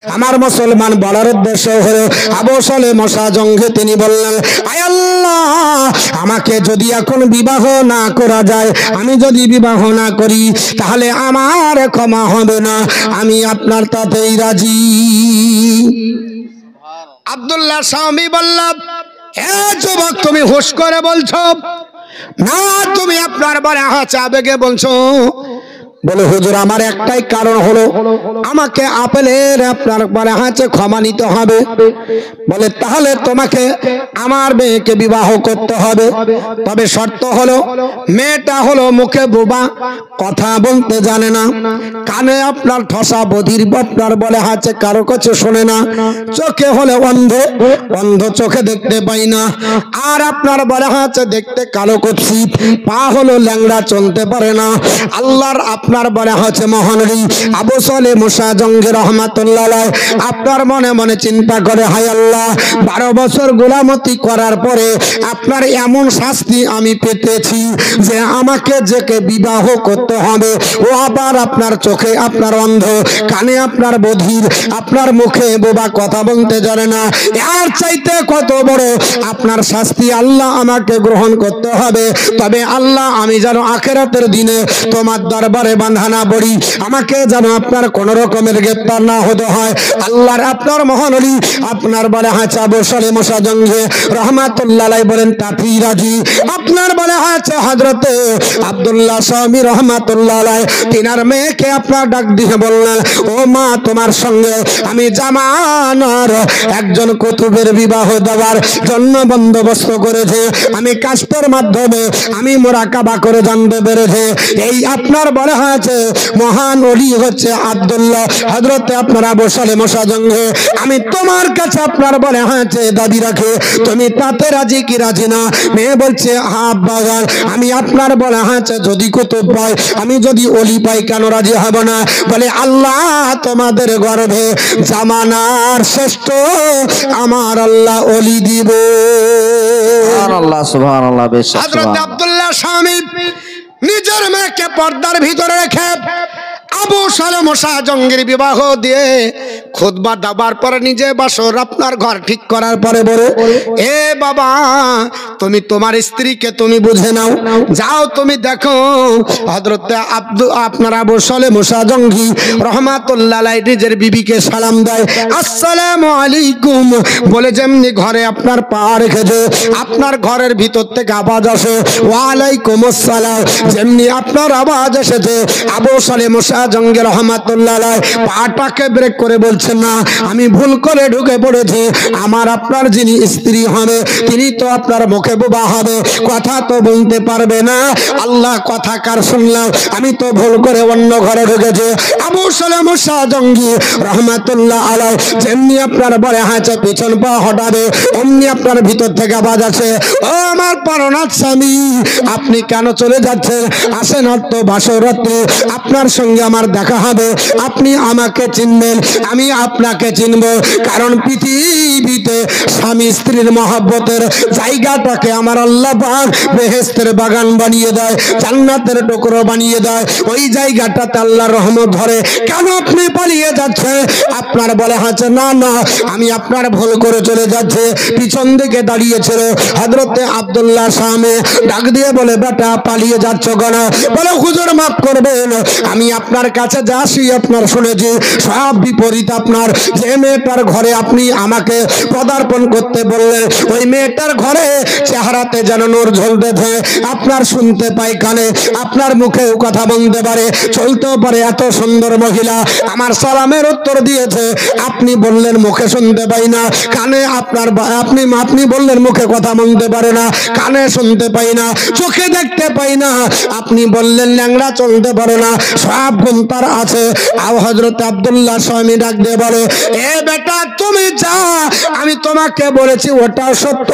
আমার মুসলমান বলার উদ্দেশ্য হলো আবু সালেহ মশা জঙ্গে তিনি বললেন, আয় আল্লাহ, আমাকে যদি এখন বিবাহ না করা যায়, আমি যদি বিবাহ না করি তাহলে আমার ক্ষমা হবে না, আমি আপনার তাতেই রাজি। আব্দুল্লাহ স্বামী বললাম, হে যুবক, তুমি হুশ করে বলছো না, তুমি আপনার বলে হাঁচা আবেগে বলছো? বলে, হুজুর, আমার একটাই কারণ হলো আমাকে আপেলের আপনার বলে হাঁচে ক্ষমা নিতে হবে। বলে, তাহলে তোমাকে আমার মেয়েকে বিবাহ করতে হবে, তবে শর্ত হলো মেয়েটা হলো মুখে বোবা, কথা বলতে জানে না, কানে আপনার ঠসা, বধির আপনার বলে হাঁচে কারো কাছে শোনে না, চোখে হলে অন্ধ, অন্ধ চোখে দেখতে পাই না, আর আপনার বলে হাঁচে দেখতে কালো কুৎসি, পা হলো ল্যাংড়া, চলতে পারে না। আল্লাহর আপনার বলে হচ্ছে মহানবী আবু সালেহ মুসা জঙ্গি রহমাতুল্লাহ আলাইহি আপনার মনে মনে চিন্তা করে, হায় আল্লাহ, 12 বছর গোলামতি করার পরে আপনার এমন শাস্তি আমি পেতেছি যে আমাকে যেকে বিবাহ করতে হবে, ও আবার আপনার চোখে আপনার অন্ধ, কানে আপনার বধির, আপনার মুখে বোবা, কথা বলতে জানে না, এর চাইতে কত বড় আপনার শাস্তি আল্লাহ আমাকে গ্রহণ করতে হবে। তবে আল্লাহ, আমি যেন আখিরাতের দিনে তোমার দরবারে বাঁধা না পড়ি, আমাকে যেন আপনার কোন রকমের গ্রেফতার না হতে হয়। আল্লাহর আপনার মহানবী আপনার বলে হাঁচা আবু সালেহ মুসা জঙ্গি রহমাতুল্লাহ আলাইহি বলেন, তাতেই রাজি। আপনার বলে হাঁচা হযরতে আব্দুল্লাহ স্বামী রহমাতুল্লাহ আলাইহি তিনার মেয়েকে আপনার ডাক দিয়ে বললেন, ও মা, তোমার সঙ্গে আমি জামানার একজন কুতুবের বিবাহ দেওয়ার জন্য বন্দোবস্ত করেছে, আমি কাশফের মাধ্যমে আমি মুরাকাবা করে জানতে পেরেছে এই আপনার বলে হয়েছে মহান ওলি হচ্ছে আব্দুল্লাহ হযরতে আপনার আবু সালেহ মুসা জঙ্গি। আমি তোমার কাছে আপনার বলে হয়েছে দাবি রাখে, তুমি তাতে রাজি কি রাজি না? মেয়ে বলছে, হ্যাঁ আব্বা, আমি আপনার বলে হয়েছে যদি কুতুব পাই, আমি যদি ওলি পাই, কেন রাজি হব না? বলে, আল্লাহ তোমাদের গর্ভে জামানার শ্রেষ্ঠ আমার আল্লাহ ওলি দিব। সুবহানাল্লাহ, সুবহানাল্লাহ। হযরত আব্দুল্লাহ স্বামী নিজের মেয়েকে পর্দার ভিতরে রেখে আবু সালেহ মুসা জঙ্গির বিবাহ দিয়ে খুতবা দেওয়ার পরে নিজে বাসর আপনার ঘর ঠিক করার পরে বলে, এ বাবা, তুমি তোমার স্ত্রীকে তুমি বুঝে নাও, যাও তুমি দেখো। হযরতে আপনার আবু সালেহ মুসা জঙ্গি রহমাতুল্লাহ আলাইহি নিজের বিবিকে সালাম দেয়, আসসালামু আলাইকুম বলে যেমনি ঘরে আপনার পা রেখেছে, আপনার ঘরের ভিতর থেকে আওয়াজ আসে, ওয়া আলাইকুম আসসালাম, যেমনি আপনার আওয়াজ এসেছে আবু সালেহ মুসা জঙ্গি রহমাতুল্লাহ আলাইহি পাটাকে ব্রেক করে বলছেন, না, আমি ভুল করে ঢুকে পড়েছি, আমার আপনার যিনি স্ত্রী হবে তিনি তো আপনার মুখে বোবা হবে, কথা তো বলতে পারবে না, আল্লাহ কথা কার শুনলাম, আমি তো ভুল করে অন্য ঘরে ঢুকেছি। আবু সালেহ মুসা জঙ্গি রহমাতুল্লাহ আলাইহি যেমনি আপনার বলে হাঁচে পিছন পা হটাবে, অমনি আপনার ভিতর থেকে আওয়াজ আছে, ও আমার প্রাণনাথ স্বামী, আপনি কেন চলে যাচ্ছেন? আসেন, তো বাসরাত্রি আপনার সঙ্গে আমার দেখা হবে, আপনি আমাকে চিনবেন, আমি আপনাকে চিনব, কারণ পৃথিবীতে স্বামী স্ত্রীর মহব্বতের জায়গাটাকে আমার আল্লাহ পাক বেহেশতের বাগান বানিয়ে দেয়, জান্নাতের টুকরো বানিয়ে দেয়, ওই জায়গাটাতে আল্লাহর রহমত ধরে। কেন আপনি পালিয়ে যাচ্ছেন? আপনার বলে হাঁচে, না না, আমি আপনার ভুল করে চলে যাচ্ছে। পিছন দিকে দাঁড়িয়েছিল হযরতে আব্দুল্লাহ স্বামী, ডাক দিয়ে বলে, বেটা, পালিয়ে যাচ্ছ কেন? বলে, হুজুর মাফ করবেন, আমি আপনার কাছে যাচ্ছি, আপনার শুনেছি সব বিপরীত। আপনার যে মেয়েটার ঘরে আপনি আমাকে পদার্পণ করতে বললেন, ওই মেয়েটার ঘরে চেহারাতে যেন নূর ঝলতেছে, আপনার শুনতে পাই কানে, আপনার মুখেও কথা বলতে পারে, চলতেও পারে, এত সুন্দর মহিলা আমার সালামের উত্তর দিয়েছে, আপনি বললেন মুখে শুনতে পাই না, কানে আপনার আপনি বললেন মুখে কথা বলতে পারে না, কানে শুনতে পাই না, চোখে দেখতে পাই না, আপনি বললেন ল্যাংড়া, চলতে পারে না, সব গুণ তার আছে। আর হযরত আব্দুল্লাহ স্বামী ডাক দিয়ে বলে, এ বেটা, তুমি যা আমি তোমাকে বলেছি ওটাও সত্য,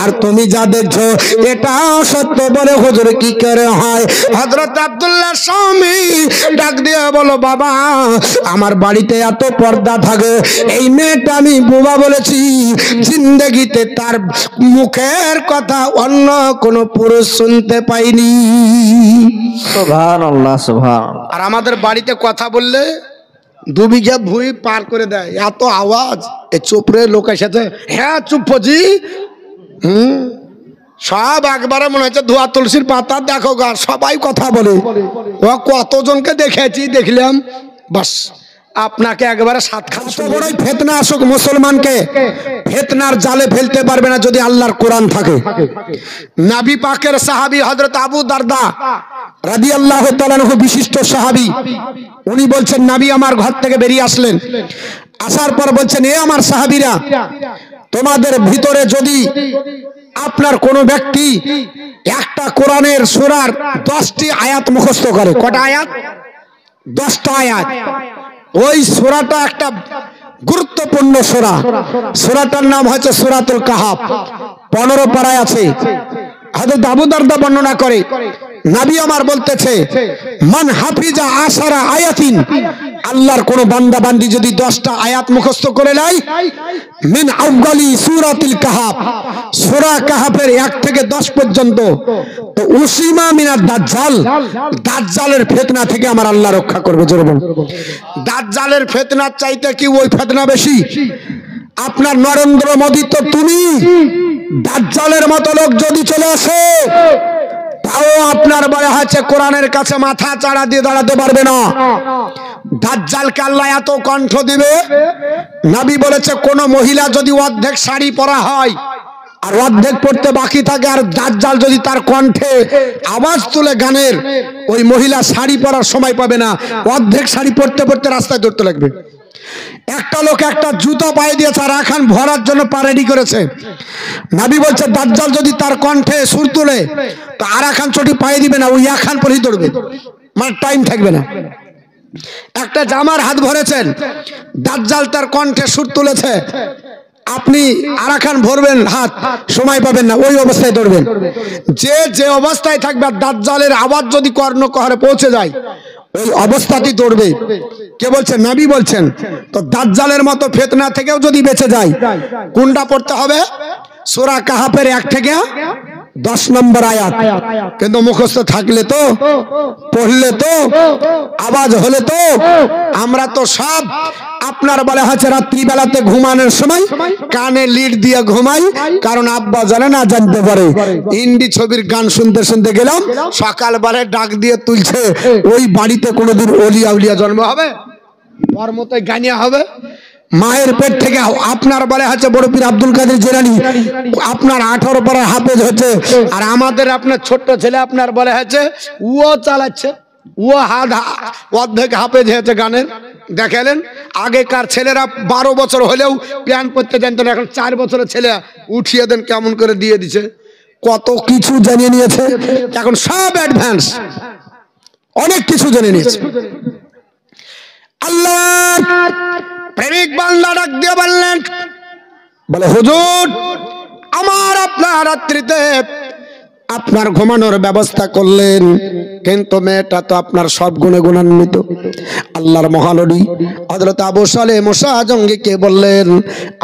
আর তুমি যা দেখছো এটাও সত্য। বলে, হুজুর কি করে হয়? হযরত আব্দুল্লাহ স্বামী ডাক দিয়ে বলো, বাবা, আমার বাড়িতে এত পর্দা থাকে, এই মেয়েটা আমি বোবা বলেছি, জিন্দেগিতে তার মুখের কথা অন্য কোন পুরুষ শুনতে পাইনি। সুবহানাল্লাহ, সুবহানাল্লাহ। আর আমাদের বাড়িতে কথা বললে 2 বিঘা ভুঁই পার করে দেয়, এত আওয়াজ। এ চুপরে লোক এসেছে, হ্যাঁ চুপ জি। সব একবারে মনে হচ্ছে ধোয়া তুলসীর পাতা, দেখো গা সবাই কথা বলে। ও কতজনকে দেখেছি, দেখলাম বাস আপনাকে একবারে সাত খান। বড়ই ফেতনা আসুক মুসলমানকে ফেতনার জালে ফেলতে পারবে না যদি আল্লাহর কোরআন থাকে। নবী পাকের সাহাবী হযরত আবু দারদা রাদিয়াল্লাহু তাআলা আনহু বিশিষ্ট সাহাবী, উনি বলছেন নবী আমার ঘর থেকে বেরিয়ে আসলেন, আসার পর বলছেন, এ আমার সাহাবীরা, তোমাদের ভিতরে যদি আপনার কোন ব্যক্তি একটা কোরআনের সূরার 10টি আয়াত মুখস্থ করে, কটা আয়াত? 10টা আয়াত। ওই সূরাটা একটা গুরুত্বপূর্ণ সূরা, সূরাটার নাম হচ্ছে সূরাতুল কাহাফ, 15 পারায় আছে। হযরত আবু দারদা বর্ণনা করে, নবী আমার বলতেছে, মান হাফিজা আশারা আয়াতিন, আল্লাহর কোন বান্দা বান্দি যদি 10টা আয়াত মুখস্থ করে নেয়, মিন আউয়ালি সূরাতুল কাহাফ, সূরা কাহাফের 1 থেকে 10 পর্যন্ত, তো উসিমা মিনাদ দাজ্জাল, দাজ্জালের ফিতনা থেকে আমার আল্লাহ রক্ষা করবে। জোরে বলুন, দাজ্জালের ফিতনার চাইতে কি ওই ফিতনা বেশি? আপনার নরেন্দ্র মোদী তো তুমি, দাজ্জালের মতো লোক যদি চলে আসে, তাও আপনার বলা হচ্ছে কোরআনের কাছে মাথা চাড়া দিয়ে দাঁড়াতে পারবে না। দাজ্জালকে আল্লাহ এত কণ্ঠ দিবে, নবী বলেছে কোন মহিলা যদি অর্ধেক শাড়ি পরা হয় আর অর্ধেক পড়তে বাকি থাকে, আর দাজ্জাল যদি তার কণ্ঠে আওয়াজ তুলে গানের, ওই মহিলা শাড়ি পরার সময় পাবে না, অর্ধেক শাড়ি পড়তে পড়তে রাস্তায় দৌড়তে লাগবে। একটা লোক একটা জুতো পায়ে দিয়েছে আর এখন ভরার জন্য পা রেডি করেছে, নবী বলছে দাজ্জাল যদি তার কণ্ঠে সুর তুলে, তো আর এখন চটি পায়ে দিবে না, ওই এখন পরেই দৌড়বে, মানে টাইম থাকবে না। একটা জামার হাত ভরেছেন, দাজ্জাল তার কণ্ঠে সুর তুলেছে, আপনি আর এখন ভরবেন হাত, সময় পাবেন না, ওই অবস্থায় দৌড়বেন। যে অবস্থায় থাকবে, দাজ্জালের আওয়াজ যদি কর্ণকহরে পৌঁছে যায়, ওই অবস্থাতেই দৌড়বে। কে বলছেন? নবী বলছেন। তো দাজ্জালের মতো ফিতনা থেকেও যদি বেঁচে যায়, কোনটা পড়তে হবে? সূরা কাহাফের 1 থেকে 10 নম্বর আয়াত। কিন্তু মুখস্থ থাকলে তো, পড়লে তো, আওয়াজ হলে তো, আমরা তো সব আপনার বলা হচ্ছে রাত্রি বেলাতে ঘুমানোর সময় কানে লিড দিয়ে ঘুমাই, কারণ আব্বা জানে না জানতে পারে। হিন্দি ছবির গান শুনতে শুনতে গেলাম, সকালবেলায় ডাক দিয়ে তুলছে, ওই বাড়িতে কোনোদিন ওলি আউলিয়া জন্ম হবে, ওর মতোই গানিয়া হবে। মায়ের পেট থেকে আপনার বলে হচ্ছে বড় পীর আব্দুল কাদের জিলানী, আপনার 18 পারা হাফেজ হচ্ছে, আর আমাদের আপনার ছোট্ট ছেলে আপনার বলে হচ্ছে ও চালাচ্ছে, ও অর্ধেক হাফেজ হয়েছে গানের। দেখালেন আগেকার ছেলেরা 12 বছর হলেও প্যান্ট পরতে জানতো না, এখন 4 বছরের ছেলে উঠিয়ে দেন কেমন করে দিয়ে দিছে, কত কিছু জানিয়ে নিয়েছে, এখন সব অ্যাডভান্স, অনেক কিছু জেনে নিয়েছে। আল্লাহ প্রেমিক বান্দা ডাক দিয়ে বললেন, বলে হুজুর আমার আপনার রাত্রিতে আপনার ঘুমানোর ব্যবস্থা করলেন, কিন্তু মেয়েটা তো আপনার সব গুণে গুণান্বিত। আল্লাহর মহানবী হযরত আবু সালেহ মুসা জঙ্গিকে বললেন,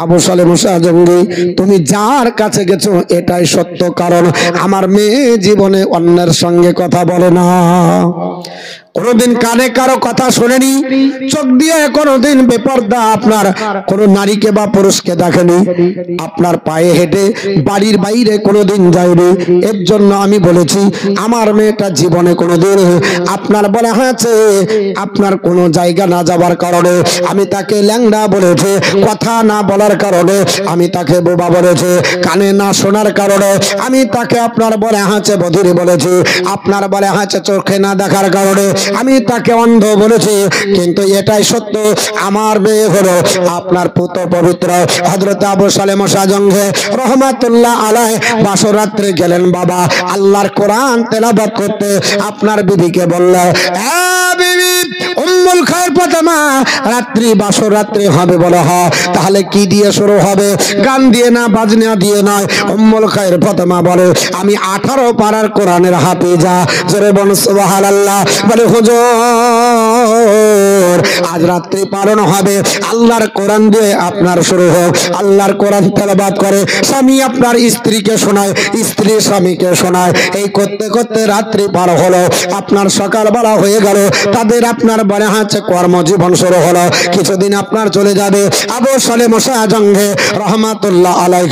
আবু সালেহ মুসা জঙ্গি, তুমি যার কাছে গেছো এটাই সত্য, কারণ আমার মেয়ে জীবনে অন্যের সঙ্গে কথা বলে না, কোনদিন কানে কারো কথা শোনেনি, চোখ দিয়ে কোনদিন বেপরদা আপনার কোন নারীকে বা পুরুষকে দেখেনি, আপনার পায়ে হেঁটে বাড়ির বাইরে কোনদিন যায়নি। এর জন্য আমি বলেছি আমার মেয়েটা জীবনে কোনদিন আপনার বলা হয়েছে আপনার কোনো জায়গা না যাবার কারণে আমি তাকে ল্যাংড়া বলেছে, কথা না বলার কারণে আমি তাকে বোবা বলেছে, কানে না শোনার কারণে আমি তাকে আপনার বলা হয়েছে বধির বলেছি, আপনার বলা হয়েছে চোখে না দেখার কারণে আমি তাকে অন্ধ বলেছি। কিন্তু এটাই সত্য, আমার মেয়ে হলো আপনার পুত্র পবিত্র হযরত আবু সালেহ মুসা জঙ্গি রহমাতুল্লাহ আলাইহি বাসর রাত্রে গেলেন বাবা আল্লাহর কোরআন তেলাওয়াত করতে, আপনার বিবিকে বললেন, এ বিবি উম্মুল খায়ের ফাতেমা, রাত্রি বাসর রাত্রি হবে বলা হয়, তাহলে কি দিয়ে শুরু হবে? গান দিয়ে না, বাজনা দিয়ে নয়। উম্মুল খায়ের ফাতেমা বলে, আমি 18 পারার কোরআনের হাফেজা। জোরে বল সুবহানাল্লাহ। বলে হুজুর আজ রাত্রি পালন হবে, আল্লাহর কোরআন দিয়ে আপনার শুরু হোক। আল্লাহর কোরআন তেলাওয়াত করে স্বামী আপনার স্ত্রীকে শোনায়, স্ত্রী স্বামীকে শোনায়, এই করতে করতে রাত্রি পার হলো, আপনার সকালবেলা হয়ে গেল। তাদের আপনার বলা হচ্ছে কর্মজীবন শুরু হলো। কিছুদিন আপনার চলে যাবে। আবু সালেহ শাহ জঙ্গে রহমাতুল্লাহ আলাইহি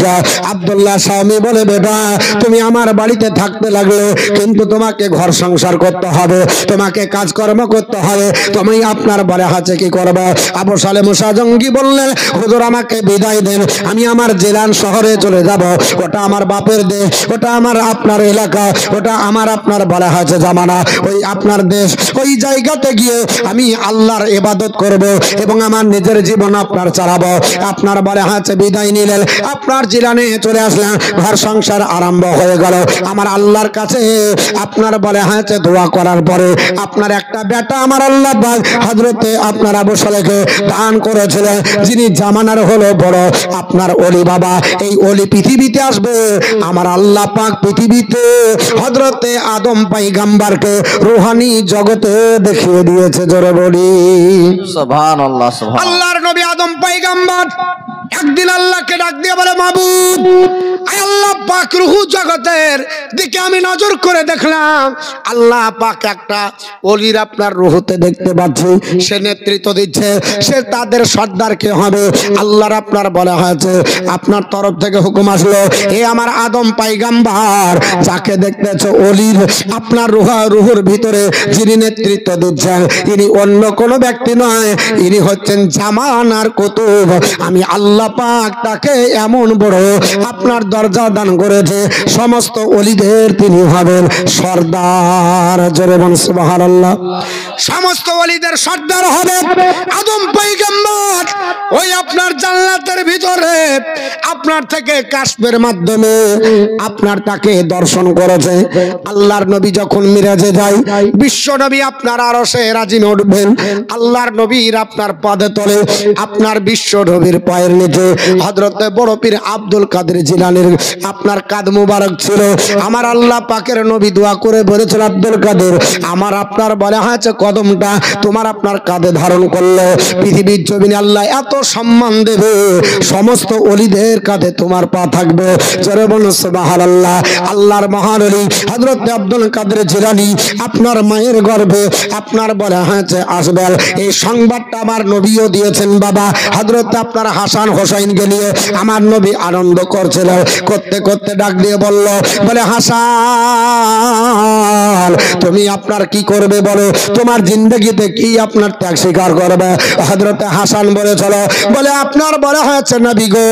আব্দুল্লাহ শামী বলে, বেটা তুমি আমার বাড়িতে থাকতে লাগলে, কিন্তু তোমাকে ঘর সংসার করতে হবে, তোমাকে কাজকর্ম করতে হবে, তুমি আপনার বলে হাতে কি করবে? আবু সালেহ শাহ জঙ্গি বললেন, হুজুর আমাকে বিদায় দেন, আমি আমার জেলান শহরে চলে যাব। ওটা আমার বাপের দেশ, ওটা আমার আপনার এলাকা, ওটা আমার আপনার বলা হয়েছে জামানা, ওই আপনার দেশ, ওই জায়গাতে গিয়ে আমি আল্লাহর ইবাদত করব এবং আমার নিজের জীবন আপনার চালাবো। আপনার বলে হয়েছে বিদায় নিলেন, আপনার জিলানে চলে আসলেন, ঘর সংসার আরম্ভ হয়ে গেল। আমার আল্লাহর কাছে আপনার বলে হয়েছে দোয়া করার পরে আপনার একটা বেটা আমার আল্লাহ পাক হযরতে আপনার আবু সালেহকে দান করেছিলেন, যিনি জামানার হলো বড় আপনার ওলি বাবা। এই ওলি পৃথিবীতে আসবে, আমার আল্লাহ পাক পৃথিবীতে হযরতে আদম পয়গম্বরকে রূহানি জগতে দেখিয়ে দিয়েছে। জোরে বলি সুবহানাল্লাহ সুবহানাল্লাহ। আল্লাহর নবী আদম পয়গম্বর একদিন আল্লাহকে ডাক দিয়ে বলে, মাবুদ আয় আল্লাহ পাক, রূহ জগতের দিকে আমি নজর করে দেখলাম, আল্লাহ পাক একটা ওলির আপনার রূহতে দেখতে পাচ্ছি, সে নেতৃত্ব দিচ্ছে, সে তাদের সর্দার কে হবে। আল্লাহর আপনার বলা হয়েছে, আপনার তরফ থেকে হুকুম আসলো, এ আমার আদম পয়গম্বর যাকে দেখতেছো ওলির আপনার রূহের ভিতরে যিনি নেতৃত্ব দিচ্ছেন, ইনি অন্য কোনো ব্যক্তি নয়, ইনি হচ্ছেন জামানার কুতুব। আমি আল্লাহ পাক তাকে এমন বড় আপনার দরজা দান করেছে, সমস্ত ওলিদের তিনি হবেন সর্দার। জোরে বলুন সুবহানাল্লাহ। সমস্ত ওলিদের সর্দার হবে আদম পয়গম্বর। ওই আপনার জান্নাতের ভিতরে আপনার থেকে কাশফের মাধ্যমে আপনার তাকে দর্শন করেছে। আল্লাহর নবী যখন মিরাজে যায়, বিশ্ব নবী আপনার আরশে রাজিমে উঠবেন, আল্লাহর নবীর আপনার পাদে তলে আপনার বিশ্ব নবীর পায়ের নিচে হযরতে বড় পীর আব্দুল কাদের জিলানীর আপনার কাদ মুবারক ছিল। আমার আল্লাহ পাকের নবী দোয়া করে বলেছেন, আব্দুল কাদের আমার আপনার বলা হয়েছে কদমটা তোমার আপনার কাঁধে ধারণ করলো, পৃথিবীর জমিনে আল্লাহ এত সম্মান দেবে, সমস্ত ওলিদের কাঁধে তোমার পা থাকবে। জোরে বলুন সুবহানাল্লাহ। আল্লাহর মহান ওলি হযরত আব্দুল কাদের জিলানী আপনার মায়ের গর্ভে আপনার বলা হয়েছে আসবেন। এই সংবাদটা আমার নবীও দিয়েছেন বাবা। হযরত আপনার হাসান হোসাইনকে নিয়ে আমার নবী আনন্দ করছিল, করতে করতে ডাক দিয়ে বলল, বলে হাসান তুমি আপনার কি করবে বলো, তোমার জিন্দগিতে কি আপনার ত্যাগ স্বীকার করবে? হযরত হাসান বলেছিল, বলে আপনার বলা হয়েছে নবী গো,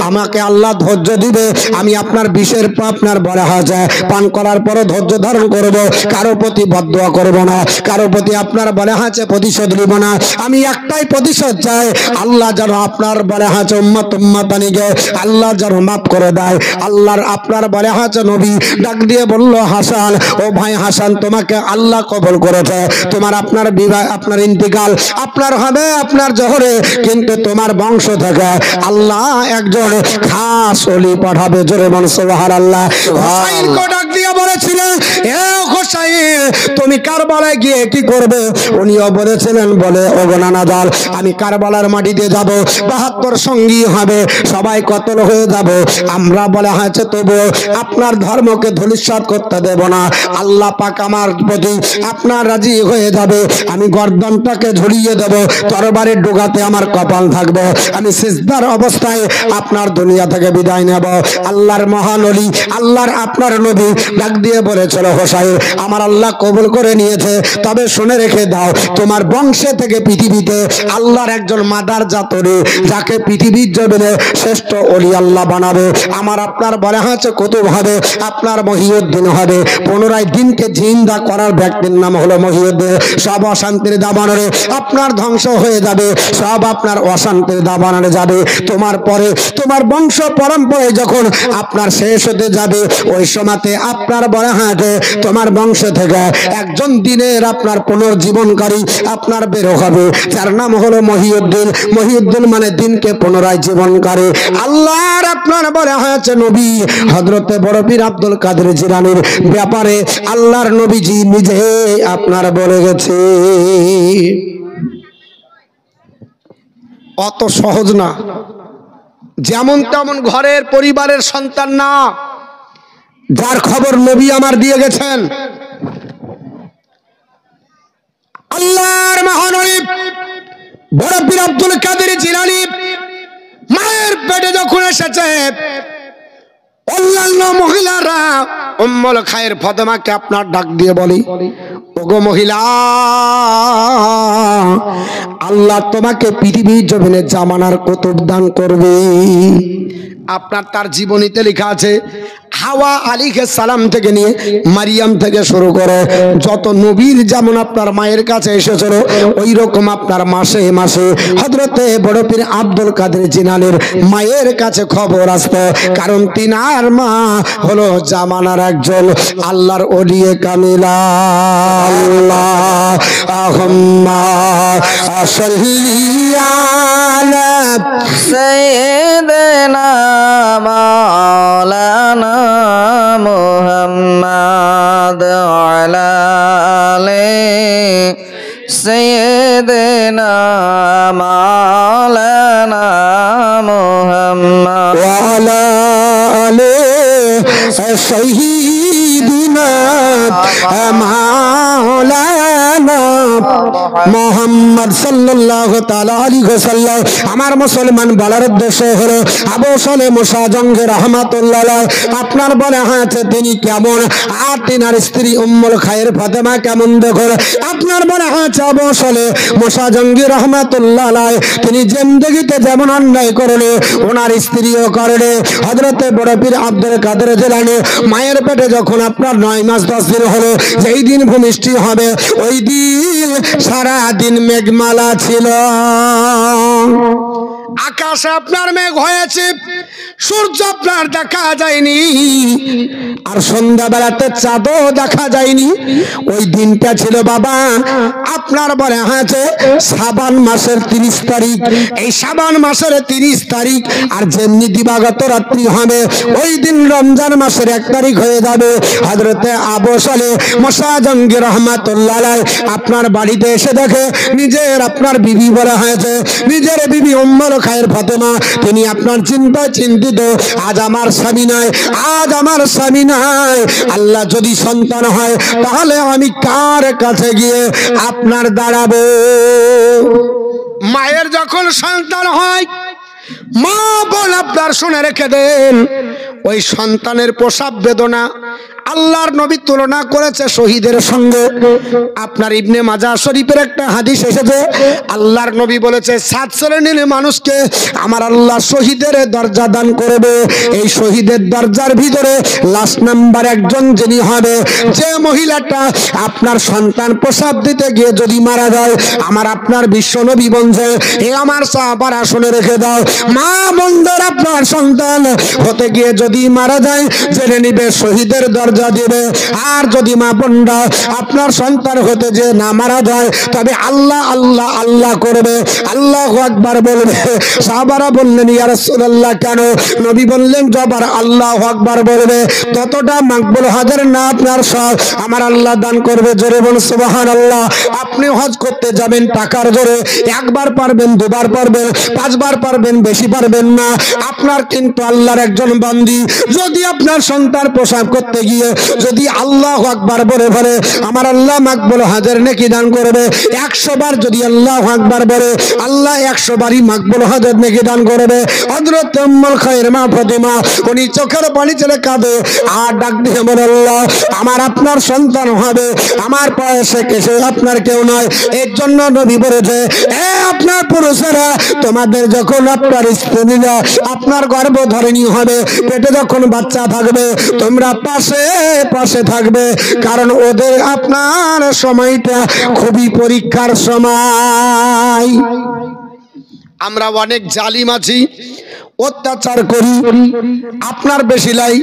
আমাকে আল্লাহ ধৈর্য দিবে, আমি আপনার বিষের আপনার বলা হয়েছে পান করার পরও ধৈর্য ধারণ করব, কারো প্রতি বদদোয়া করব না, কারো প্রতি আপনার বলা হয়েছে প্রতিশোধ নিব না। আমি একটাই প্রতিশোধ চাই, আল্লাহ যেন আপনার বলা হয়েছে উম্মতানিকে আল্লাহ যেন মাফ করে দেয়। আল্লাহর আপনার বলা হয়েছে নবী ডাক দিয়ে বলল, হাসান ও ভাই হাসান, তোমাকে আল্লাহ কবুল করেছে, তোমার আপনার বিবাহ আপনার ইন্তিকাল আপনার হবে আপনার জহরে, কিন্তু তোমার বংশ থেকে আল্লাহ একজন খাস ওলি পাঠাবে। জোরে বলুন সুবহানাল্লাহ। হুসাইন কো ডাক দিয়ে বলেছিলেন, এ হুসাইন তুমি কারবালায় গিয়ে কি করবে? উনিও বলেছিলেন, বলে ওগো নানাজাল, আমি কারবালার মাটিতে যাব, 72 সঙ্গী হবে, সবাই কতল হয়ে যাব, আমরা বলা হয়েছে তবু আপনার ধর্মকে ধূলিসাৎ করতে দেব না। আল্লাহ পাক আমার প্রতি আপনার রাজি হয়ে যাবে, আমি গর্দনটাকে ঝুলিয়ে দেব, তরবারির ডোগাতে আমার কপাল থাকবে, আমি সিজদার অবস্থায় আপনার দুনিয়া থেকে বিদায় নেব। আল্লাহর মহান ওলি আল্লাহর আপনার নবী ডাক দিয়ে বলেছিল, হোসাইন আমার আল্লাহ কবুল করে নিয়েছে, তবে শুনে রেখে দাও, তোমার বংশে থেকে পৃথিবীতে আল্লাহর একজন মাদার জাতরে যাকে পৃথিবীর জমিনে শ্রেষ্ঠ ওলি আল্লাহ বানাবে, আমার আপনার বলা হয়েছে কুতুব হবে, আপনার মহিউদ্দিন হবে। পুনরায় দিনকে জিন্দা করার ব্যক্তির নাম হলো মহিউদ্দিন। সব অশান্তির দাবানরে আপনার ধ্বংস হয়ে যাবে, সব আপনার অশান্তির দাবানরে যাবে। তোমার পরে তোমার বংশ পরম্পরায় যখন আপনার শেষ হতে যাবে, ওই সময়তে আপনার বলা হয়েছে তোমার বংশ থেকে একজন দিনের আপনার পুনর্জীবনকারী আপনার বের হবে, যার নাম হলো মহিউদ্দিন। মহিউদ্দিন মানে দিনকে পুনরায় জীবনকারী। আল্লাহর আপনার বলা হয়েছে নবী হযরতে বড় পীর আব্দুল কাদের জিলানীর ব্যাপারে আল্লাহর নবীজি নিজে আপনার বলে গেছে। অত সহজ না, যেমন তেমন ঘরের পরিবারের সন্তান না, যার খবর নবী আমার দিয়ে গেছেন। আল্লাহর মহানবী বড় পীর আব্দুল কাদের জিলানী মায়ের পেটে যখন এসেছে, অন্যান্য মহিলারা উম্মুল খায়ের ফাতেমাকে আপনার ডাক দিয়ে বলি, ওগো মহিলা, আল্লাহ তোমাকে পৃথিবীর জমিনে জামানার কুতুব দান করবে। আপনার তার জীবনীতে লেখা আছে, হাওয়া আলাইহিস সালাম থেকে নিয়ে মারিয়াম থেকে শুরু করে যত নবীর যেমন আপনার মায়ের কাছে এসেছিল, ওই রকম আপনার মাসে মাসে হযরতে বড় পীর আব্দুল কাদের জিলানীর মায়ের কাছে খবর আসতো, কারণ তিনার মা হলো জামানার একজন আল্লাহর ওলিয়ে কামিলা। আল্লাহুম্মা সাল্লি আলা সাইয়্যিদিনা মাওলানা মুহাম্মদ ওয়ালা আলি সাইয়্যিদিনা মাওলানা মুহাম্মদ ওয়ালা আলি সাইয়্যিদিনা মাওলানা মুহাম্মদ সাল্লাল্লাহু তাআলা আলাইহি ওয়াসাল্লাম। আমার মুসলমান বলার উদ্দেশ্য হলো আবু সালে মুসা জঙ্গে রাহমাতুল্লাহ আলাইহি আপনার বলে আছে তিনি কেমন, আর তিনার স্ত্রী উম্মুল খায়ের ফাতেমা কেমন দেখুন। আপনার বলে আছে আবু সালে মুসা জঙ্গি রাহমাতুল্লাহ আলাইহি তিনি জিন্দেগিতে যেমন অন্যায় করলে ওনার স্ত্রীও করলে। হযরতে বড় পীর আব্দুল কাদের জিলানী মায়ের পেটে যখন আপনার 9 মাস 10 দিন হলো, যেই দিন ভূমিষ্ঠি হবে ওই দিন সারা দিন মেঘমালা ছিল, আকাশে আপনার মেঘ হয়েছে, সূর্য আপনার দেখা যায়নি, আর সন্ধ্যাবেলাতে চাঁদও দেখা যায়নি। ওই দিনটা ছিল বাবা আপনার বলে আছে শাবান মাসের 30 তারিখ। এই শাবান মাসের 30 তারিখ আর যেমনি দিবাগত রাত্রি হবে ওই দিন রমজান মাসের 1 তারিখ হয়ে যাবে। হযরতে আবু সালে মুসা জঙ্গি রাহমাতুল্লাহ আলাইহি আপনার বাড়িতে এসে দেখে নিজের আপনার বিবি বলা হয়েছে, নিজের বিবি উম্মুল খায়ের ফাতেমা, তিনি আপনার চিন্তিত, আজ আমার স্বামী নাই, আজ আমার স্বামী নাই, আল্লাহ যদি সন্তান হয় তাহলে আমি কার কাছে গিয়ে আপনার দাঁড়াবো। মায়ের যখন সন্তান হয় মা বল আপনার শুনে রেখে দেন, ওই সন্তানের প্রসব বেদনা আল্লাহর নবী তুলনা করেছে শহীদের সঙ্গে। আপনার ইবনে মাজাহ শরীফের একটা হাদিস এসেছে, আল্লাহর নবী বলেছে 7 শ্রেণীর মানুষকে আমার আল্লাহ শহীদের দরজা দান করবে। এই শহীদের দরজার ভিতরে লাস্ট নাম্বার একজন যিনি হবে, যে মহিলাটা আপনার সন্তান প্রসব দিতে গিয়ে যদি মারা যায়, আমার আপনার বিশ্ব নবী বলছে, এ আমার সাহাবারা শুনে রেখে দাও, মা বন্ধের আপনার সন্তান হতে গিয়ে যদি মারা যায় জেনে নিবে শহীদের দরজা দিবে। আর যদি মা বোনরা আপনার সন্তান হতে যে না মারা যায় তবে আল্লাহ আল্লাহ আল্লাহ করবে, আল্লাহু আকবার বলবে। সাহাবারা বললেন ইয়া রাসূলুল্লাহ কেন? নবী বললেন যবার আল্লাহু আকবার বলবে ততটা মাকবুল হজের না আপনার সব আমার আল্লাহ দান করবে। জোরে বলুন সুবহানাল্লাহ। আপনি হজ করতে যাবেন টাকার জোরে, একবার পারবেন, দুবার পারবেন, 5 বার পারবেন, বেশি পারবেন না। আপনার কিন্তু আল্লাহর একজন বান্দী যদি আপনার সন্তান প্রসব করতে গিয়ে যদি আল্লাহু আকবার বলে বলে আমার আল্লাহ মাকবুল হজের নেকি দান করবে। 100 বার যদি আল্লাহু আকবার বলে আল্লাহ 100 বারই মাকবুল হজের নেকি দান করবে। হযরত উম্মুল খায়ের মা ফাতেমা উনি চোখের পানি ছেড়ে কাঁদে আর ডাক দিয়ে বলে আল্লাহ আমার আপনার সন্তান হবে, আমার পাশে কেসে আপনার কেউ নয়। এর জন্য নবী বলেছে এ আপনার পুরুষেরা তোমাদের যখন আপনার স্ত্রীরা আপনার গর্ভধারিণী হবে, পেটে যখন বাচ্চা থাকবে তোমরা পাশে পাশে থাকবে, কারণ ওদের আপনার সময়টা খুবই পরীক্ষার সময়। আমরা অনেক জালিম আছি, অত্যাচার করি, আপনার বেশি লাই